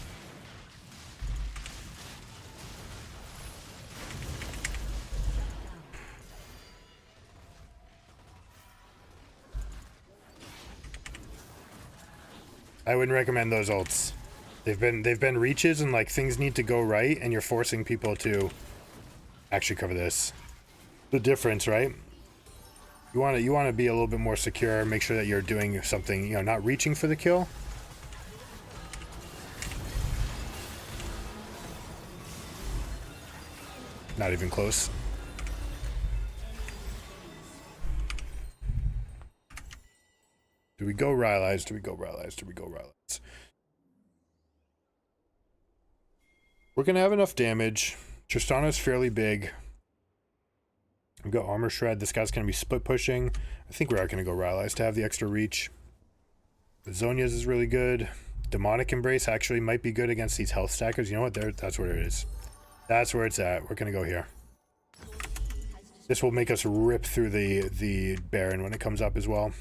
I wouldn't recommend those ults. They've been reaches and like things need to go right, and you're forcing people to actually cover this. The difference, right? You want to be a little bit more secure. Make sure that you're doing something, you know, not reaching for the kill. Not even close. Do we go Rylai's? Do we go Rylai's? Do we go Rylai's? We're going to have enough damage. Tristana's fairly big. We've got Armor Shred. This guy's going to be split pushing. I think we are going to go Rylai's to have the extra reach. The Zhonya's is really good. Demonic Embrace actually might be good against these health stackers. You know what? That's where it is. That's where it's at. We're going to go here. This will make us rip through the Baron when it comes up as well.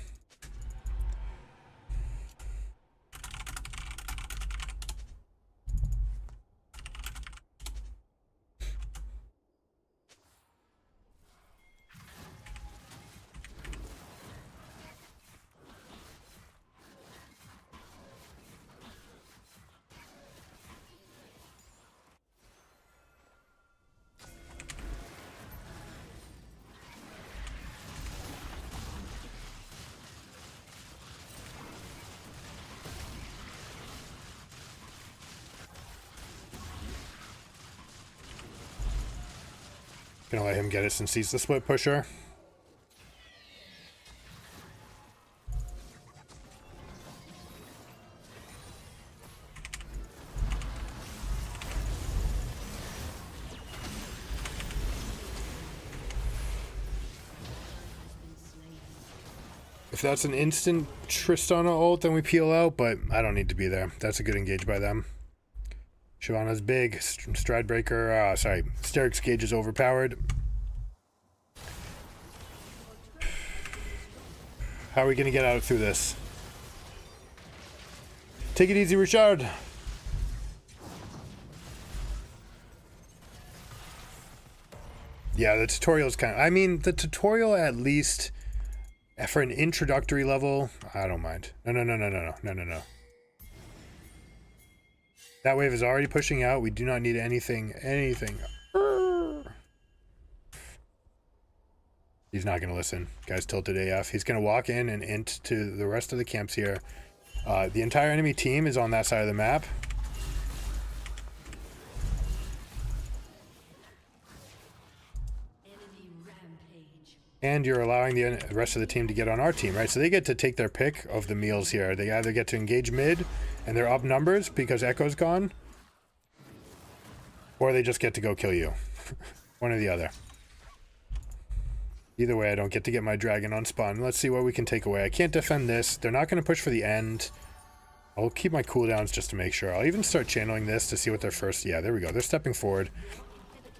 Gonna let him get it since he's the split pusher. If that's an instant Tristana ult, then we peel out, but I don't need to be there. That's a good engage by them. Shyvana's big. Stridebreaker, sorry. Steric's Gauge is overpowered. How are we going to get out through this? Take it easy, Richard. Yeah, the tutorial is kind of... I mean, the tutorial at least... For an introductory level, I don't mind. No. That wave is already pushing out. We do not need anything. He's not going to listen. Guy's tilted AF. He's going to walk in and int to the rest of the camps here. The entire enemy team is on that side of the map. And you're allowing the rest of the team to get on our team, right? So they get to take their pick of the meals here. They either get to engage mid, and they're up numbers because Echo's gone, or they just get to go kill you. One or the other. Either way, I don't get to get my dragon on spawn. Let's see what we can take away. I can't defend this. They're not going to push for the end. I'll keep my cooldowns just to make sure. I'll even start channeling this to see what their first... Yeah, there we go. They're stepping forward.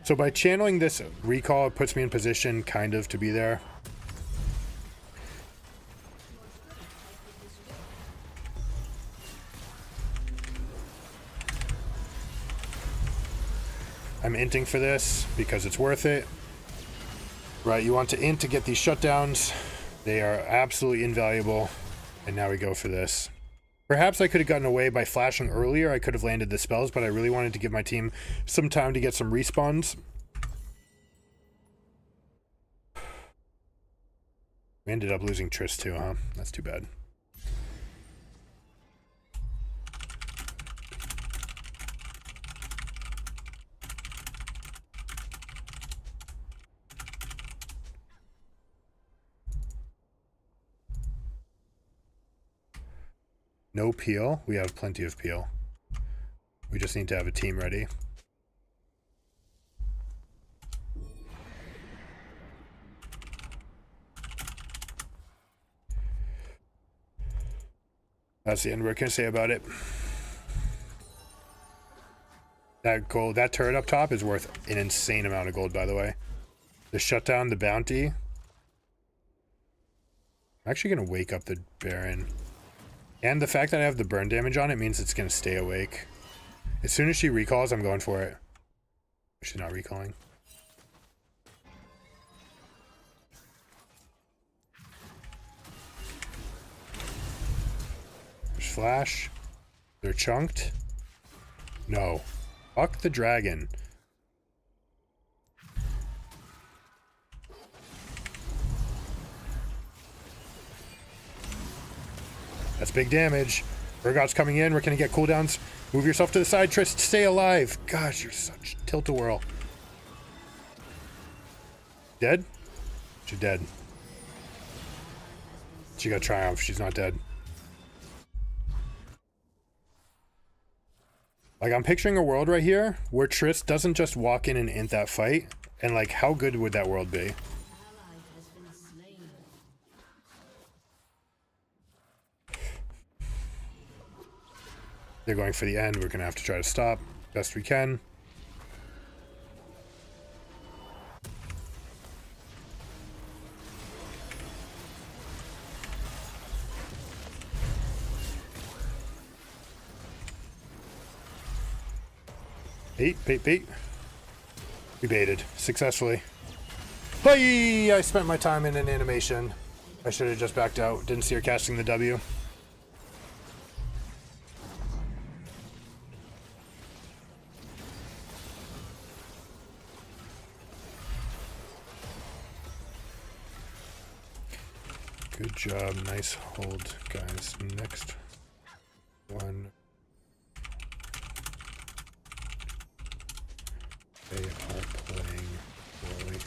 So by channeling this recall, it puts me in position kind of to be there. I'm inting for this because it's worth it. Right, you want to int to get these shutdowns. They are absolutely invaluable. And now we go for this. Perhaps I could have gotten away by flashing earlier. I could have landed the spells, but I really wanted to give my team some time to get some respawns. We ended up losing Triss too, huh? That's too bad. No peel. We have plenty of peel. We just need to have a team ready. That's the end we're gonna say about it. That gold, that turret up top is worth an insane amount of gold, by the way. The shutdown, the bounty. I'm actually gonna wake up the Baron. And the fact that I have the burn damage on it means it's going to stay awake. As soon as she recalls, I'm going for it. She's not recalling. There's flash. They're chunked. No. Fuck the dragon. That's big damage. Urgot's coming in. We're going to get cooldowns. Move yourself to the side, Trist. Stay alive. Gosh, you're such tilt-a-whirl. Dead? She's dead. She got Triumph. She's not dead. Like, I'm picturing a world right here where Trist doesn't just walk in and int that fight. And, like, how good would that world be? They're going for the end. We're going to have to try to stop best we can. Bait. We baited successfully. Hey! I spent my time in an animation. I should have just backed out. Didn't see her casting the W. Good job. Nice hold, guys. Next one. They are playing poorly.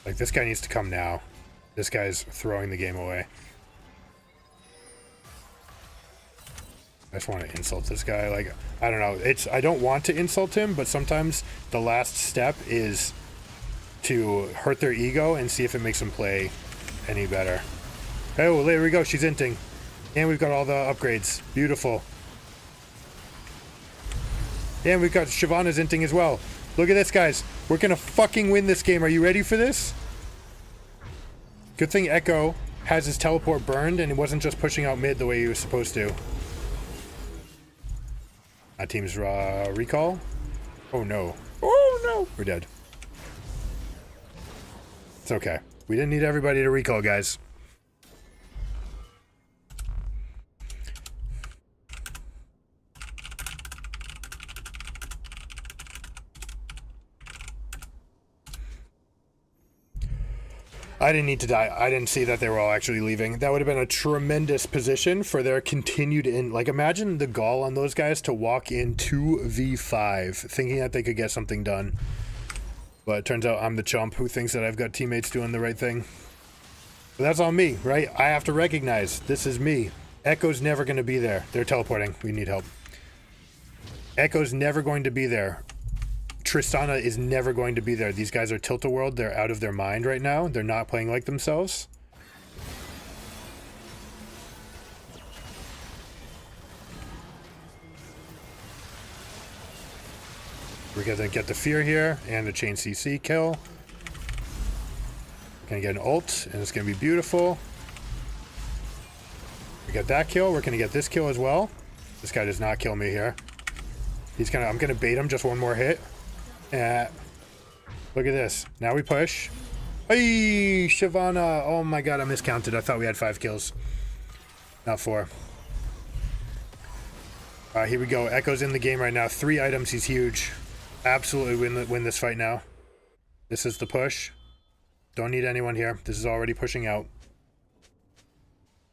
Like, this guy needs to come now. This guy's throwing the game away. I just want to insult this guy. Like, I don't know. I don't want to insult him, but sometimes the last step is to hurt their ego and see if it makes them play any better. Oh, there we go. She's inting. And we've got all the upgrades. Beautiful. And we've got Shyvana's inting as well. Look at this, guys. We're going to fucking win this game. Are you ready for this? Good thing Echo has his teleport burned and he wasn't just pushing out mid the way he was supposed to. Our team's recall. Oh no. Oh no. We're dead. It's okay. We didn't need everybody to recall, guys. I didn't need to die. I didn't see that they were all actually leaving. That would have been a tremendous position for their continued in. Like, imagine the gall on those guys to walk in 2v5 thinking that they could get something done. But it turns out I'm the chump who thinks that I've got teammates doing the right thing. But that's on me, right? I have to recognize this is me. Echo's never going to be there. They're teleporting. We need help. Echo's never going to be there. Tristana is never going to be there. These guys are tilt-a-world. They're out of their mind right now. They're not playing like themselves. We're going to get the fear here and the chain CC kill. We're going to get an ult, and it's going to be beautiful. We got that kill. We're going to get this kill as well. This guy does not kill me here. I'm going to bait him just one more hit. Yeah. Look at this. Now we push. Hey, Shyvana. Oh my god, I miscounted. I thought we had 5 kills. Not 4. Here we go. Echo's in the game right now. 3 items. He's huge. Absolutely win this fight now. This is the push. Don't need anyone here. This is already pushing out.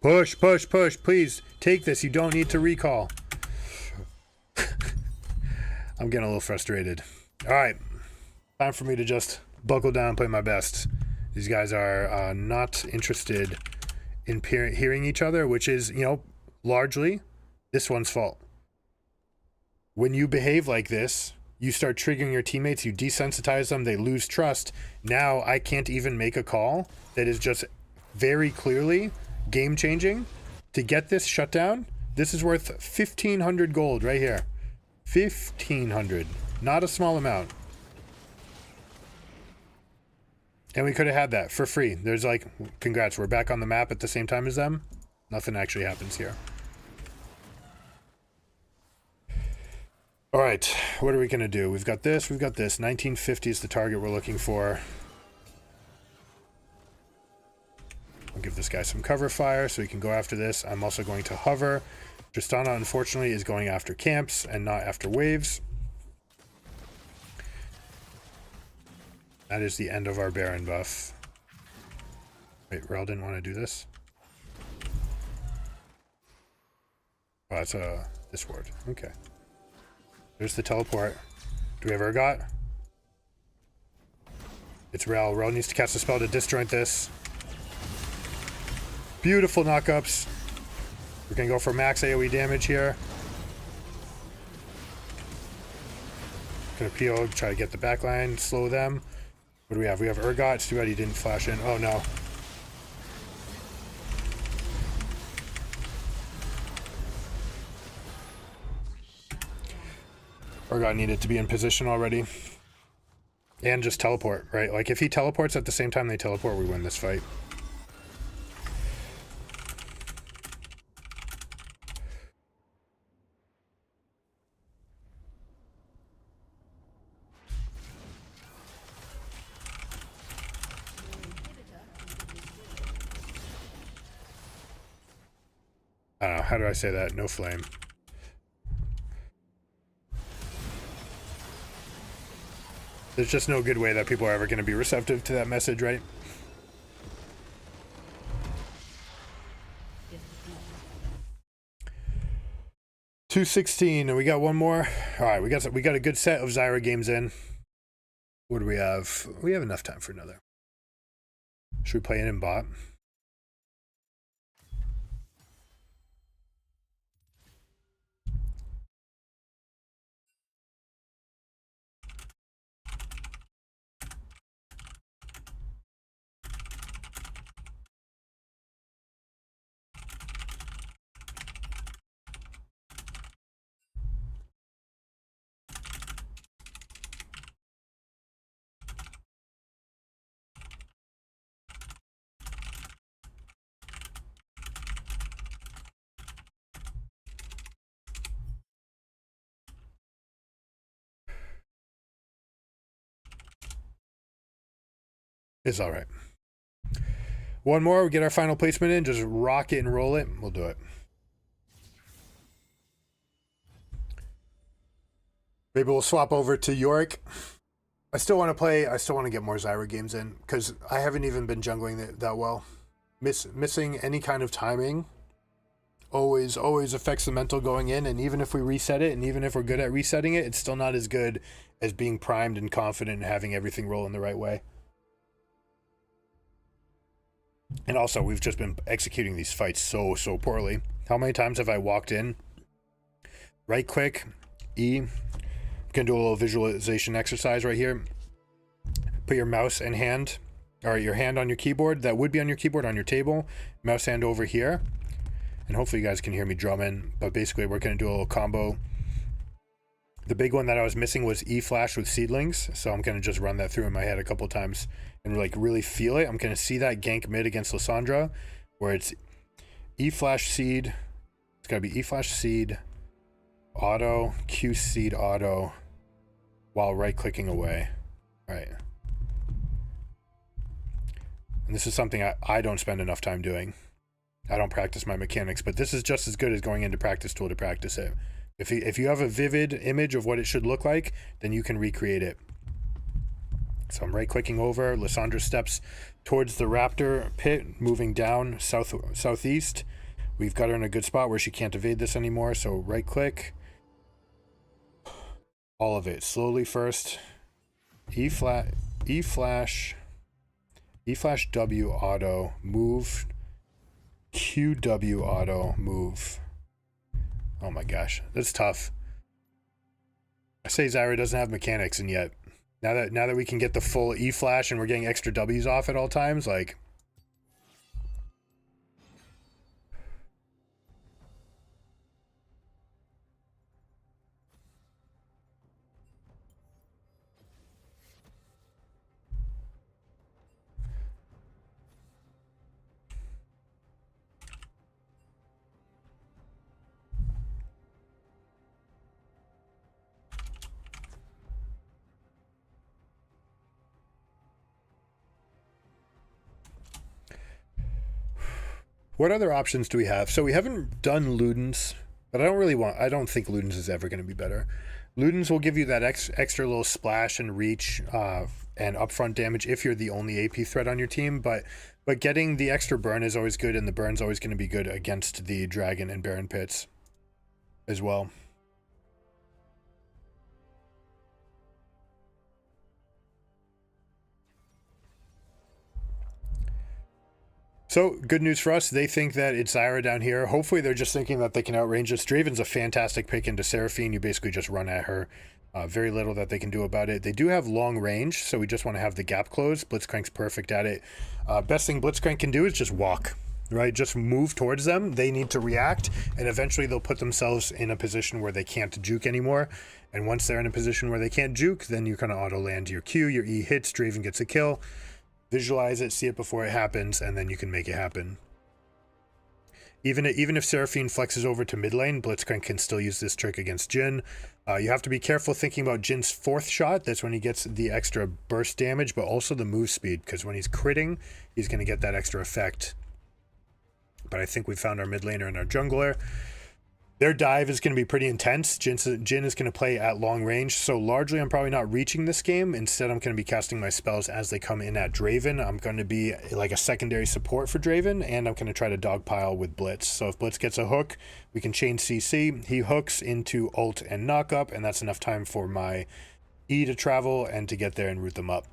Push, push, push. Please take this. You don't need to recall. I'm getting a little frustrated. All right, time for me to just buckle down and play my best. These guys are not interested in hearing each other, which is, you know, largely this one's fault. When you behave like this, you start triggering your teammates, you desensitize them, they lose trust. Now I can't even make a call that is just very clearly game-changing. To get this shut down, this is worth 1,500 gold right here. 1,500. Not a small amount. And we could have had that for free. There's like, congrats, we're back on the map at the same time as them. Nothing actually happens here. All right, what are we going to do? We've got this, we've got this. 1950 is the target we're looking for. I'll give this guy some cover fire so he can go after this. I'm also going to hover. Tristana, unfortunately, is going after camps and not after waves. That is the end of our Baron buff. Wait, Rel didn't want to do this? Oh, that's this ward. Okay. There's the teleport. Do we have Urgot? It's Rel. Rel needs to cast a spell to disjoint this. Beautiful knockups. We're going to go for max AoE damage here. Gonna peel, try to get the backline, slow them. What do we have? We have Urgot. It's too bad he didn't flash in. Oh no. Urgot needed to be in position already. And just teleport, right? Like if he teleports at the same time they teleport, we win this fight. I don't know, how do I say that? No flame. There's just no good way that people are ever going to be receptive to that message, right? $216, and we got one more. All right, we got a good set of Zyra games in. What do we have? We have enough time for another. Should we play in bot? It's all right. One more, we get our final placement in, just rock it and roll it. We'll do it. Maybe we'll swap over to Yorick. I still want to get more Zyra games in because I haven't even been jungling that well. Missing any kind of timing always affects the mental going in, and even if we reset it and even if we're good at resetting it, it's still not as good as being primed and confident and having everything roll in the right way. And also, we've just been executing these fights so poorly. How many times have I walked in, right click, E, can do a little visualization exercise right here. Put your mouse and hand, or your hand on your keyboard, that would be on your keyboard on your table, mouse hand over here, and hopefully you guys can hear me drumming, but basically we're going to do a little combo. The big one that I was missing was E flash with seedlings, so I'm going to just run that through in my head a couple times and like really feel it. I'm going to see that gank mid against Lissandra where it's E flash seed, it's got to be E flash seed, auto, Q seed auto, while right clicking away. All right. And this is something I don't spend enough time doing. I don't practice my mechanics, but this is just as good as going into practice tool to practice it. If you have a vivid image of what it should look like, then you can recreate it. So I'm right clicking over. Lissandra steps towards the raptor pit, moving down southeast. We've got her in a good spot where she can't evade this anymore. So right click. All of it slowly first. E flash W auto move. QW auto move. Oh my gosh, that's tough. I say Zyra doesn't have mechanics, and yet now that we can get the full E flash and we're getting extra W's off at all times, like What other options do we have? So we haven't done Ludens, but I don't think Ludens is ever going to be better. Ludens will give you that extra little splash and reach and upfront damage if you're the only AP threat on your team, but getting the extra burn is always good, and the burn's always going to be good against the Dragon and Baron pits as well. So, good news for us. They think that it's Zyra down here. Hopefully, they're just thinking that they can outrange us. Draven's a fantastic pick into Seraphine. You basically just run at her. Very little that they can do about it. They do have long range, so we just want to have the gap closed. Blitzcrank's perfect at it. Best thing Blitzcrank can do is just walk, right? Just move towards them. They need to react, and eventually they'll put themselves in a position where they can't juke anymore. And once they're in a position where they can't juke, then you kind of auto-land your Q. Your E hits, Draven gets a kill. Visualize it, see it before it happens, and then you can make it happen. Even if Seraphine flexes over to mid lane, Blitzcrank can still use this trick against Jhin. You have to be careful thinking about Jin's fourth shot. That's when he gets the extra burst damage, but also the move speed, because when he's critting, he's going to get that extra effect. But I think we found our mid laner and our jungler. Their dive is going to be pretty intense. Jhin is going to play at long range, so largely I'm probably not reaching this game. Instead, I'm going to be casting my spells as they come in at Draven. I'm going to be like a secondary support for Draven, and I'm going to try to dogpile with Blitz. So if Blitz gets a hook, we can chain CC. He hooks into ult and knock up, and that's enough time for my E to travel and to get there and root them up.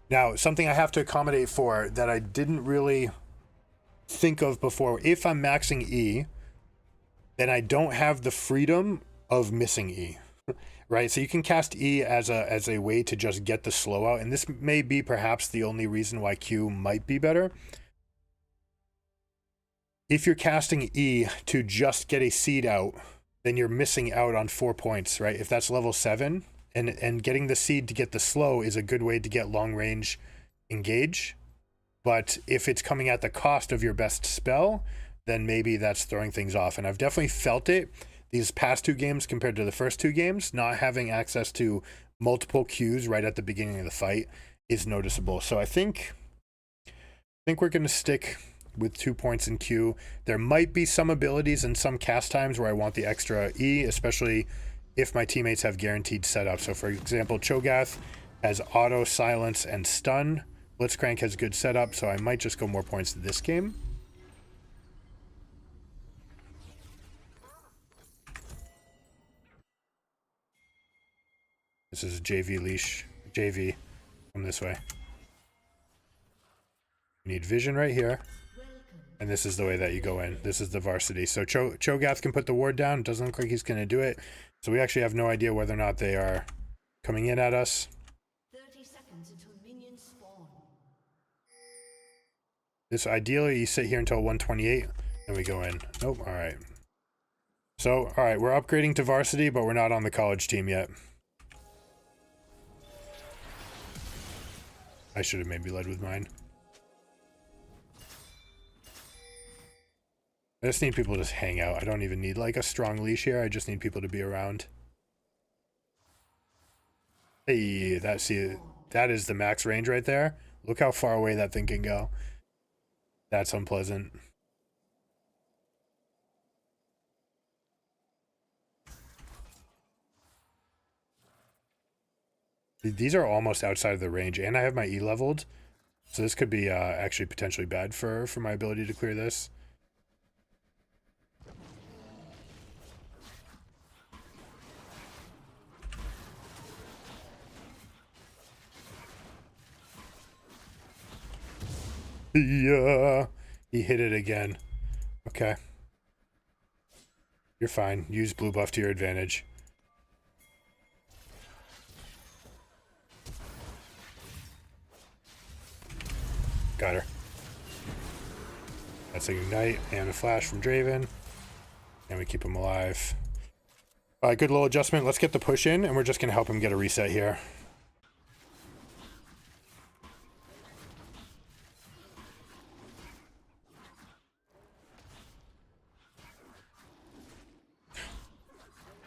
Now, something I have to accommodate for that I didn't really think of before, if I'm maxing E, then I don't have the freedom of missing E, right? So you can cast E as a way to just get the slow out, and this may be perhaps the only reason why Q might be better. If you're casting E to just get a seed out, then you're missing out on 4 points, right? If that's level 7, and getting the seed to get the slow is a good way to get long range engage. But if it's coming at the cost of your best spell, then maybe that's throwing things off. And I've definitely felt it these past 2 games compared to the first 2 games. Not having access to multiple Qs right at the beginning of the fight is noticeable. So I think we're going to stick with 2 points in Q. There might be some abilities and some cast times where I want the extra E, especially if my teammates have guaranteed setup. So for example, Cho'Gath has auto, silence, and stun. Blitzcrank has good setup, so I might just go more points this game. This is JV leash. JV. Come this way. You need vision right here. And this is the way that you go in. This is the varsity. So Cho'Gath can put the ward down. Doesn't look like he's going to do it. So we actually have no idea whether or not they are coming in at us.
30 seconds until minions spawn.
This ideally you sit here until 128 and we go in. Nope. All right. So, all right, we're upgrading to varsity, but we're not on the college team yet. I should have maybe led with mine. I just need people to just hang out. I don't even need like a strong leash here. I just need people to be around. Hey, that is the max range right there. Look how far away that thing can go. That's unpleasant. These are almost outside of the range, and I have my E leveled. So this could be actually potentially bad for my ability to clear this. Yeah, he hit it again. Okay. You're fine. Use blue buff to your advantage. Got her. That's a ignite and a flash from Draven. And we keep him alive. All right, good little adjustment. Let's get the push in, and we're just going to help him get a reset here.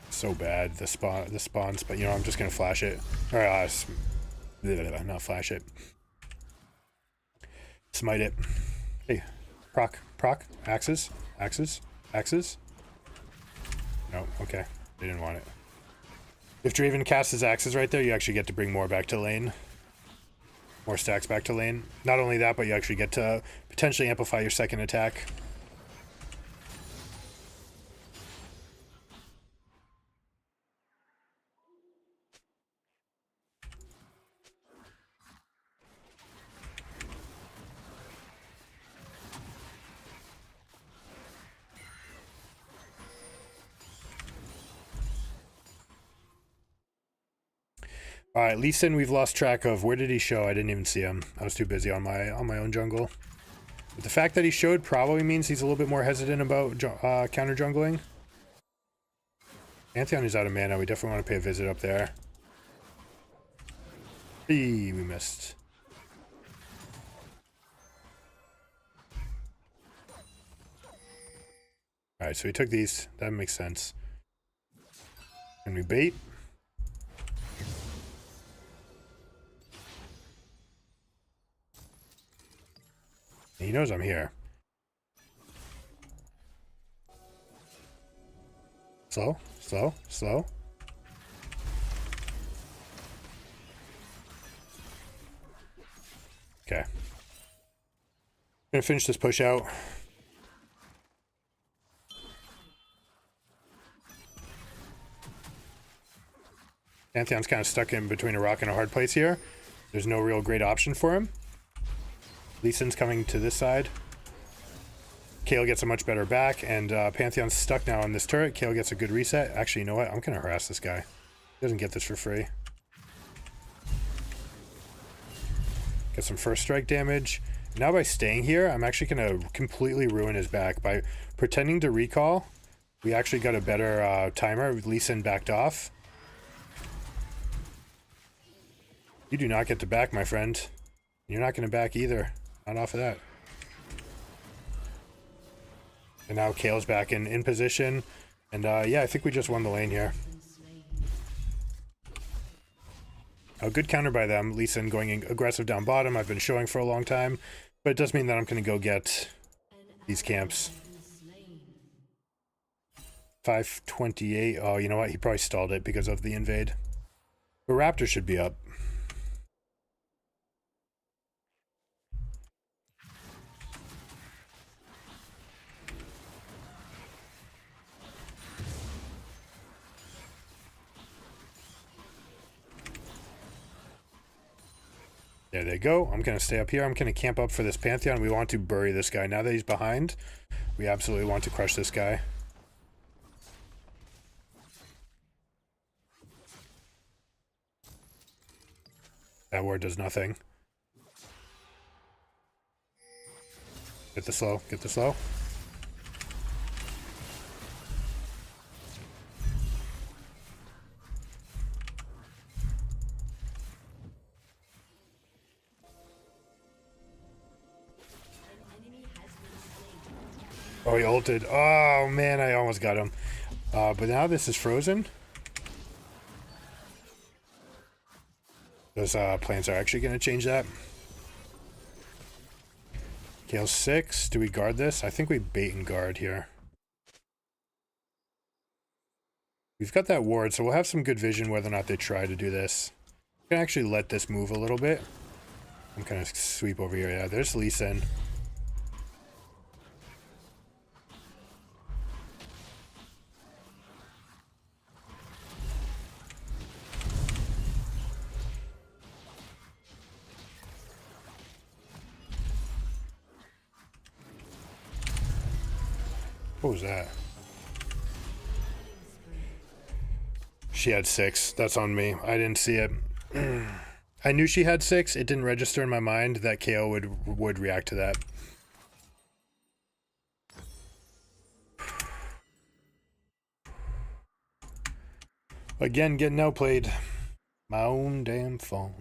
So bad, the spawns, but you know, I'm just going to flash it. Or, not flash it. smite it. Hey, proc, axes. No, okay. They didn't want it. If Draven casts his axes right there, you actually get to bring more back to lane. More stacks back to lane. Not only that, but you actually get to potentially amplify your second attack. All right, Lee Sin, we've lost track of. Where did he show? I didn't even see him. I was too busy on my own jungle. But the fact that he showed probably means he's a little bit more hesitant about counter jungling. Pantheon is out of mana. We definitely want to pay a visit up there. Eee, we missed. All right, so we took these. That makes sense. Can we bait? He knows I'm here. Slow. Okay. Gonna finish this push out. Pantheon's kind of stuck in between a rock and a hard place here. There's no real great option for him. Lee Sin's coming to this side. Kayle gets a much better back, and Pantheon's stuck now on this turret. Kayle gets a good reset. Actually, you know what? I'm going to harass this guy. He doesn't get this for free. Get some first strike damage. Now by staying here, I'm actually going to completely ruin his back. By pretending to recall, we actually got a better timer. Lee Sin backed off. You do not get to back, my friend. You're not going to back either. Not off of that. And now Kale's back in position. And yeah, I think we just won the lane here. A good counter by them. Lee Sin going aggressive down bottom. I've been showing for a long time. But it does mean that I'm going to go get these camps. 528. Oh, you know what? He probably stalled it because of the invade. The Raptor should be up. There they go. I'm going to stay up here. I'm going to camp up for this Pantheon. We want to bury this guy. Now that he's behind, we absolutely want to crush this guy. That ward does nothing. Get the slow. Get the slow. Oh, he ulted. Oh, man, I almost got him. But now this is frozen. Those plants are actually going to change that. Kale 6. Do we guard this? I think we bait and guard here. We've got that ward, so we'll have some good vision whether or not they try to do this. We can actually let this move a little bit. I'm kind of sweep over here. Yeah, there's Lee Sin. What was that? She had 6. That's on me. I didn't see it. I knew she had 6. It didn't register in my mind that KO would react to that. Again, getting outplayed. My own damn fault.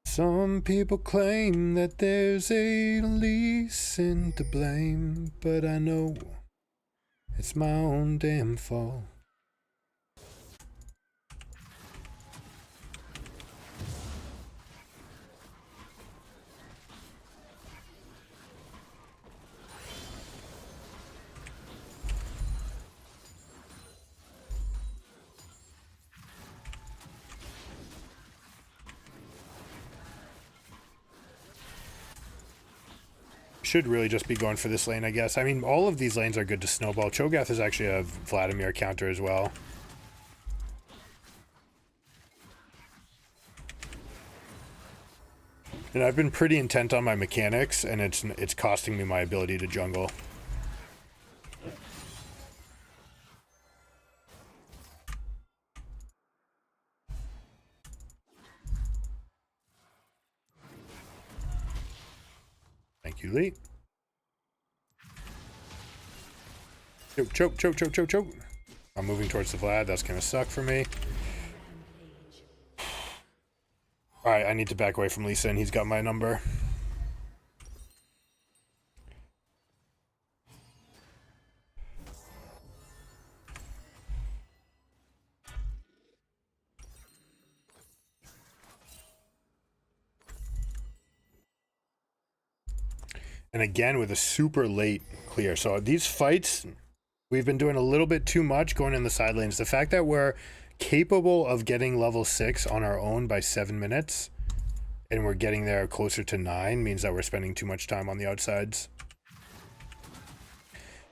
Some people claim that there's a Lee Sin to blame, but I know it's my own damn fault. Should really just be going for this lane, I guess. I mean, all of these lanes are good to snowball. Cho'Gath is actually a Vladimir counter as well. And I've been pretty intent on my mechanics, and it's costing me my ability to jungle. Thank you, Lee. Choke, choke, choke, choke, choke, choke. I'm moving towards the Vlad. That's going to suck for me. Alright, I need to back away from Lee Sin. He's got my number. And again, with a super late clear. So these fights, we've been doing a little bit too much going in the side lanes. The fact that we're capable of getting level 6 on our own by 7 minutes, and we're getting there closer to 9, means that we're spending too much time on the outsides.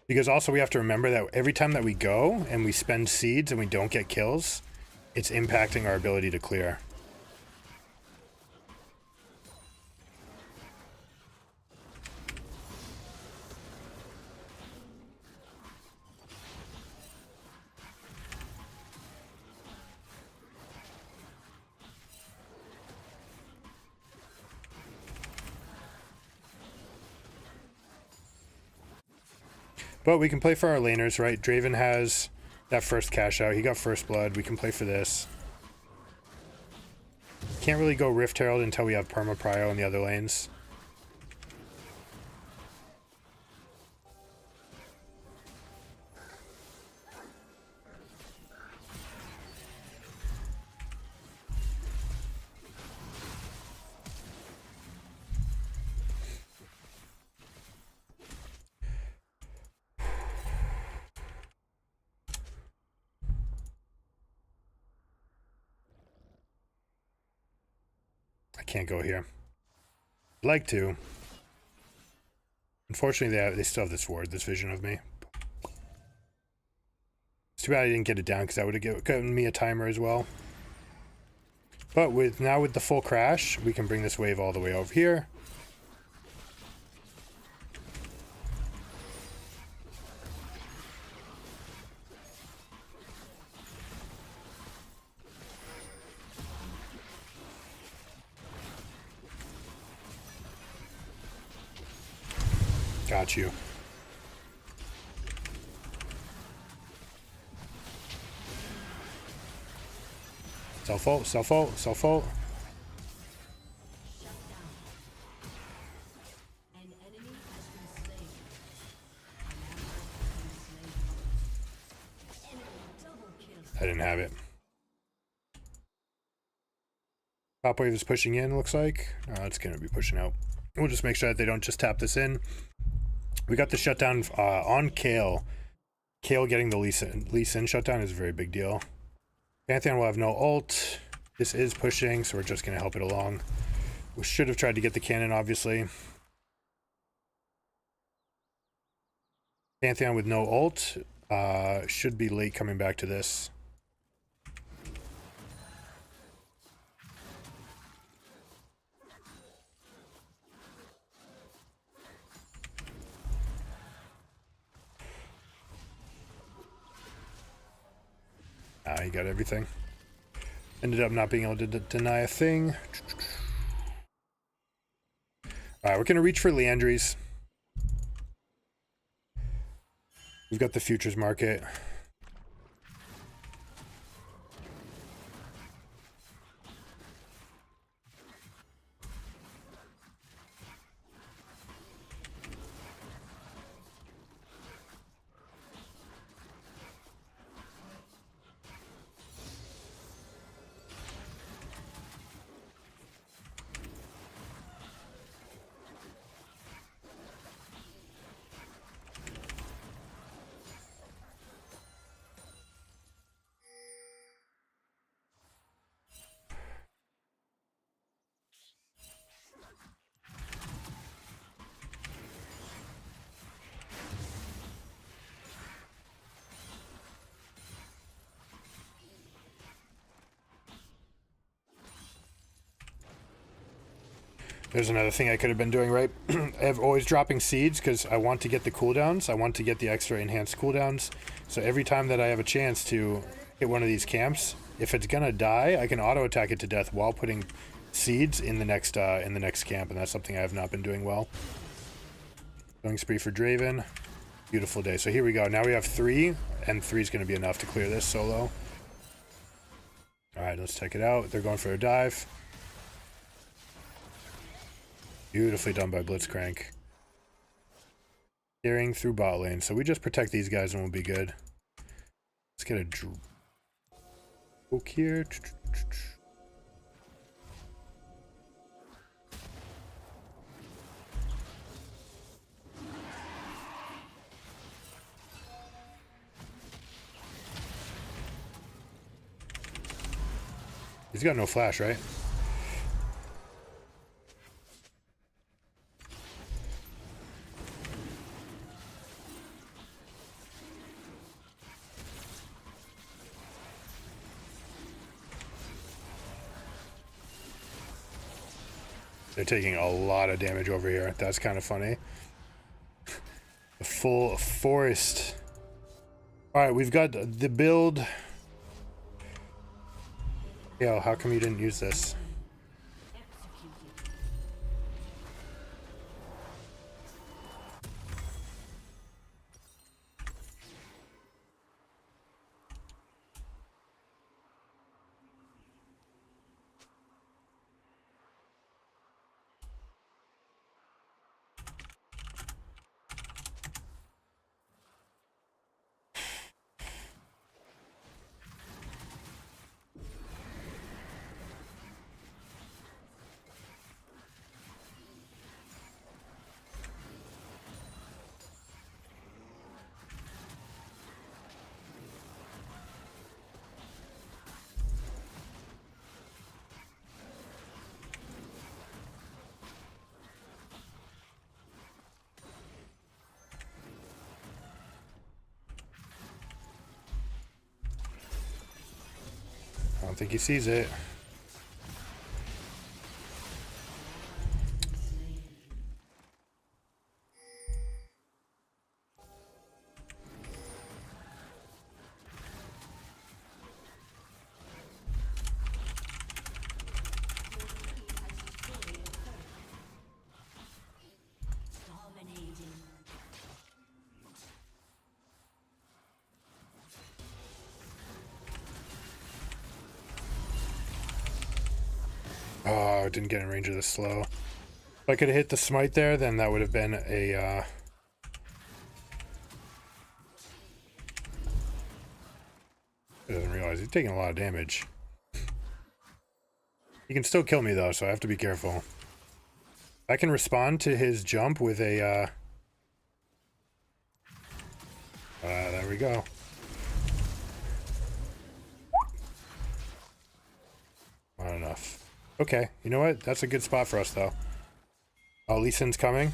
Because also we have to remember that every time that we go and we spend seeds and we don't get kills, it's impacting our ability to clear. But we can play for our laners, right? Draven has that first cash out. He got first blood. We can play for this. Can't really go Rift Herald until we have Perma Prio in the other lanes. I can't go here. I'd like to. Unfortunately, they still have this ward, this vision of me. It's too bad I didn't get it down, because that would have given me a timer as well. But with the full crash, we can bring this wave all the way over here. Got you. Self-ult, self-ult, self-ult. I didn't have it. Top wave is pushing in, looks like. It's going to be pushing out. We'll just make sure that they don't just tap this in. We got the shutdown on Kayle. Kayle getting the Lee Sin shutdown is a very big deal. Pantheon will have no ult. This is pushing, so we're just going to help it along. We should have tried to get the cannon, obviously. Pantheon with no ult should be late coming back to this. He got everything. Ended up not being able to deny a thing. Alright, we're going to reach for Leandries. We've got the futures market. There's another thing I could have been doing, right? I'm always dropping seeds because I want to get the cooldowns. I want to get the extra enhanced cooldowns. So every time that I have a chance to hit one of these camps, if it's gonna die, I can auto attack it to death while putting seeds in the next camp, and that's something I have not been doing well. Going spree for Draven. Beautiful day. So here we go. Now we have 3, and 3 is going to be enough to clear this solo. Alright, let's check it out. They're going for a dive. Beautifully done by Blitzcrank. Steering through bot lane. So we just protect these guys and we'll be good. Let's get a poke here. He's got no flash, right? They're taking a lot of damage over here. That's kind of funny. A full forest. Alright, we've got the build. Yo, how come you didn't use this? I don't think he sees it. Oh, didn't get in range of the slow. If I could have hit the smite there, then that would have been a I doesn't realize he's taking a lot of damage. He can still kill me though, so I have to be careful. I can respond to his jump with a there we go. Not enough. Okay, you know what? That's a good spot for us, though. Oh, Lee Sin's coming.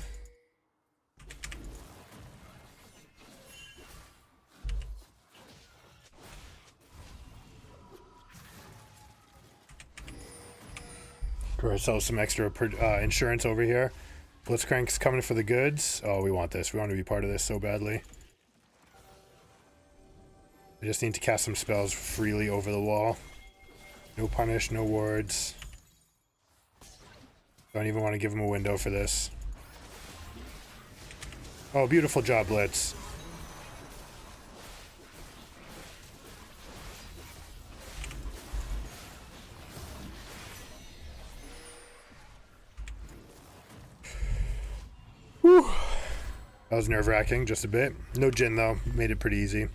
Grab ourselves some extra insurance over here. Blitzcrank's coming for the goods. Oh, we want this. We want to be part of this so badly. I just need to cast some spells freely over the wall. No punish, no wards. Don't even want to give him a window for this. Oh, beautiful job, Blitz. Whew. That was nerve-wracking, just a bit. No Jhin, though. Made it pretty easy.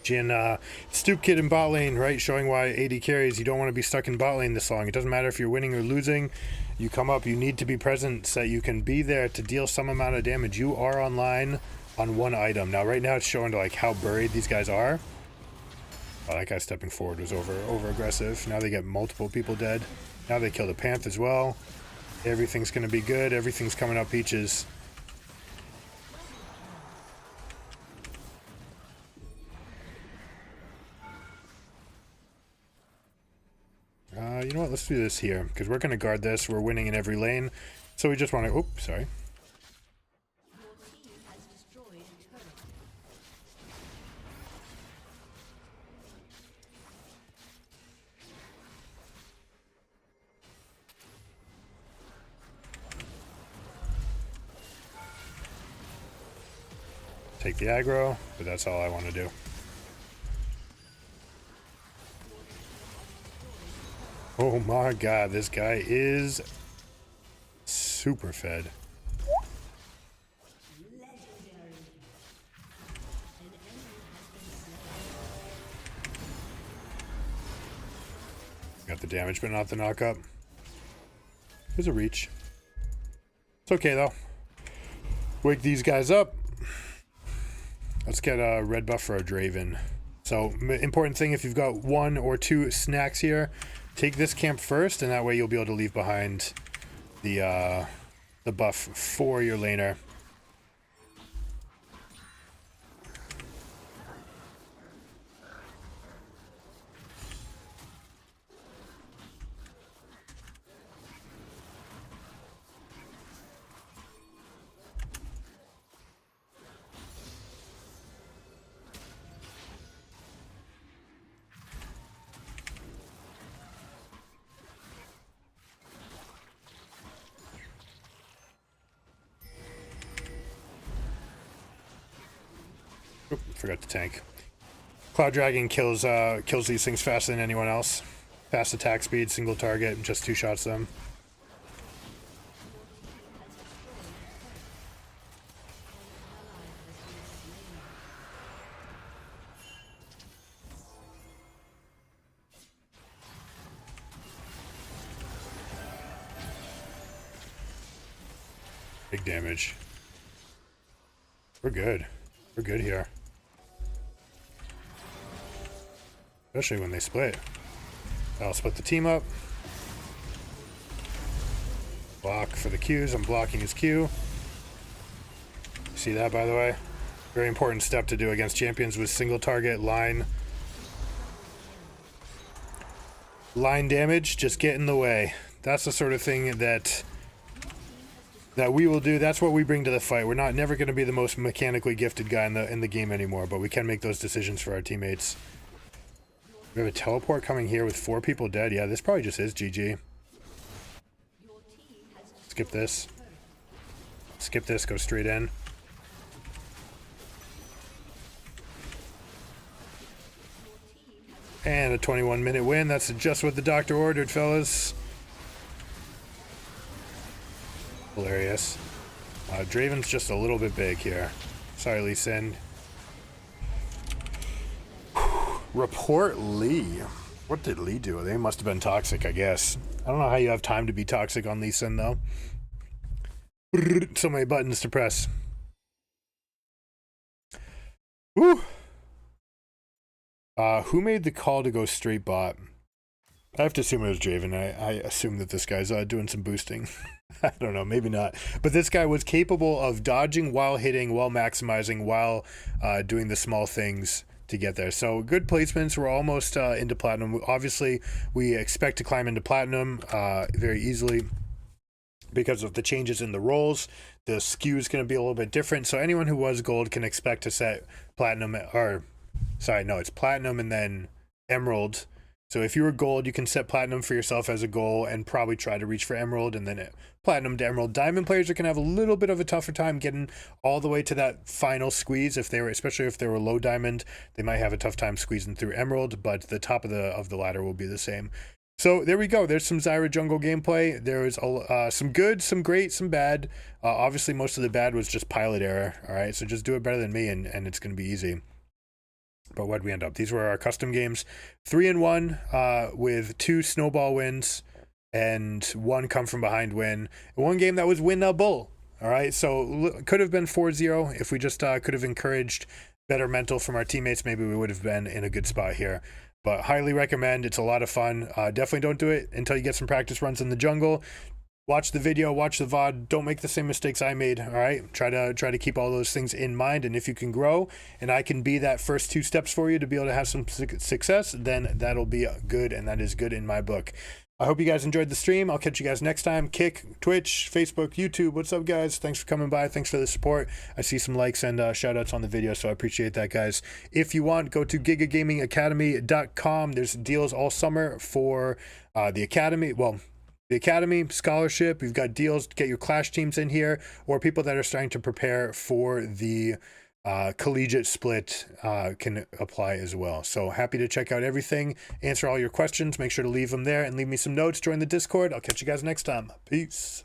Jhin, Stoop Kid in bot lane, right? Showing why AD carries. You don't want to be stuck in bot lane this long. It doesn't matter if you're winning or losing. You come up, you need to be present so that you can be there to deal some amount of damage. You are online on one item. Now, right now, it's showing to like how buried these guys are. Oh, that guy stepping forward was over aggressive. Now they get multiple people dead. Now they kill the Panth as well. Everything's going to be good. Everything's coming up peaches. you know what? Let's do this here because we're going to guard this. We're winning in every lane. So we just want to... Oh, sorry. Take the aggro, but that's all I want to do. Oh my god, this guy is super fed. Got the damage, but not the knockup. There's a reach. It's okay though. Wake these guys up. Let's get a red buff for our Draven. So, important thing, if you've got 1 or 2 snacks here, take this camp first, and that way you'll be able to leave behind the buff for your laner. Oop, forgot to tank. Cloud Dragon kills these things faster than anyone else. Fast attack speed, single target, just 2 shots them. Big damage. We're good. We're good here. Especially when they split. I'll split the team up. Block for the Qs. I'm blocking his Q. See that, by the way? Very important step to do against champions with single target line. Line damage, just get in the way. That's the sort of thing that we will do. That's what we bring to the fight. We're never going to be the most mechanically gifted guy in the game anymore, but we can make those decisions for our teammates. We have a teleport coming here with 4 people dead. Yeah, this probably just is GG. Skip this. Skip this, go straight in. And a 21-minute win. That's just what the doctor ordered, fellas. Hilarious. Draven's just a little bit big here. Sorry, Lee Sin. Report Lee. What did Lee do? They must have been toxic, I guess. I don't know how you have time to be toxic on Lee Sin, though. So many buttons to press. Woo! Who made the call to go straight bot? I have to assume it was Draven. I assume that this guy's doing some boosting. I don't know, maybe not. But this guy was capable of dodging while hitting, while maximizing, while doing the small things to get there. So good placements. We're almost into platinum. Obviously, we expect to climb into platinum very easily because of the changes in the roles. The skew is going to be a little bit different. So anyone who was gold can expect to set platinum, or sorry, no, it's platinum and then emerald. So if you were gold, you can set platinum for yourself as a goal and probably try to reach for emerald, and then platinum to emerald. Diamond players are going to have a little bit of a tougher time getting all the way to that final squeeze. If they were, especially if they were low diamond, they might have a tough time squeezing through emerald, but the top of the ladder will be the same. So there we go. There's some Zyra jungle gameplay. There's some good, some great, some bad. Obviously, most of the bad was just pilot error. All right, so just do it better than me, and it's going to be easy. But what'd we end up? These were our custom games. 3-1 with 2 snowball wins and 1 come from behind win. One game that was winnable. All right, so could have been 4-0 if we just could have encouraged better mental from our teammates. Maybe we would have been in a good spot here. But highly recommend. It's a lot of fun. Definitely don't do it until you get some practice runs in the jungle. Watch the video, watch the VOD. Don't make the same mistakes I made, all right? Try to keep all those things in mind, and if you can grow, and I can be that first 2 steps for you to be able to have some success, then that'll be good, and that is good in my book. I hope you guys enjoyed the stream. I'll catch you guys next time. Kick, Twitch, Facebook, YouTube. What's up, guys? Thanks for coming by. Thanks for the support. I see some likes and shout outs on the video, so I appreciate that, guys. If you want, go to gigagamingacademy.com. There's deals all summer for the Academy. Well, the Academy, Scholarship. We've got deals to get your Clash teams in here, or people that are starting to prepare for the collegiate split can apply as well. So happy to check out everything, answer all your questions. Make sure to leave them there and leave me some notes. Join the Discord. I'll catch you guys next time. Peace.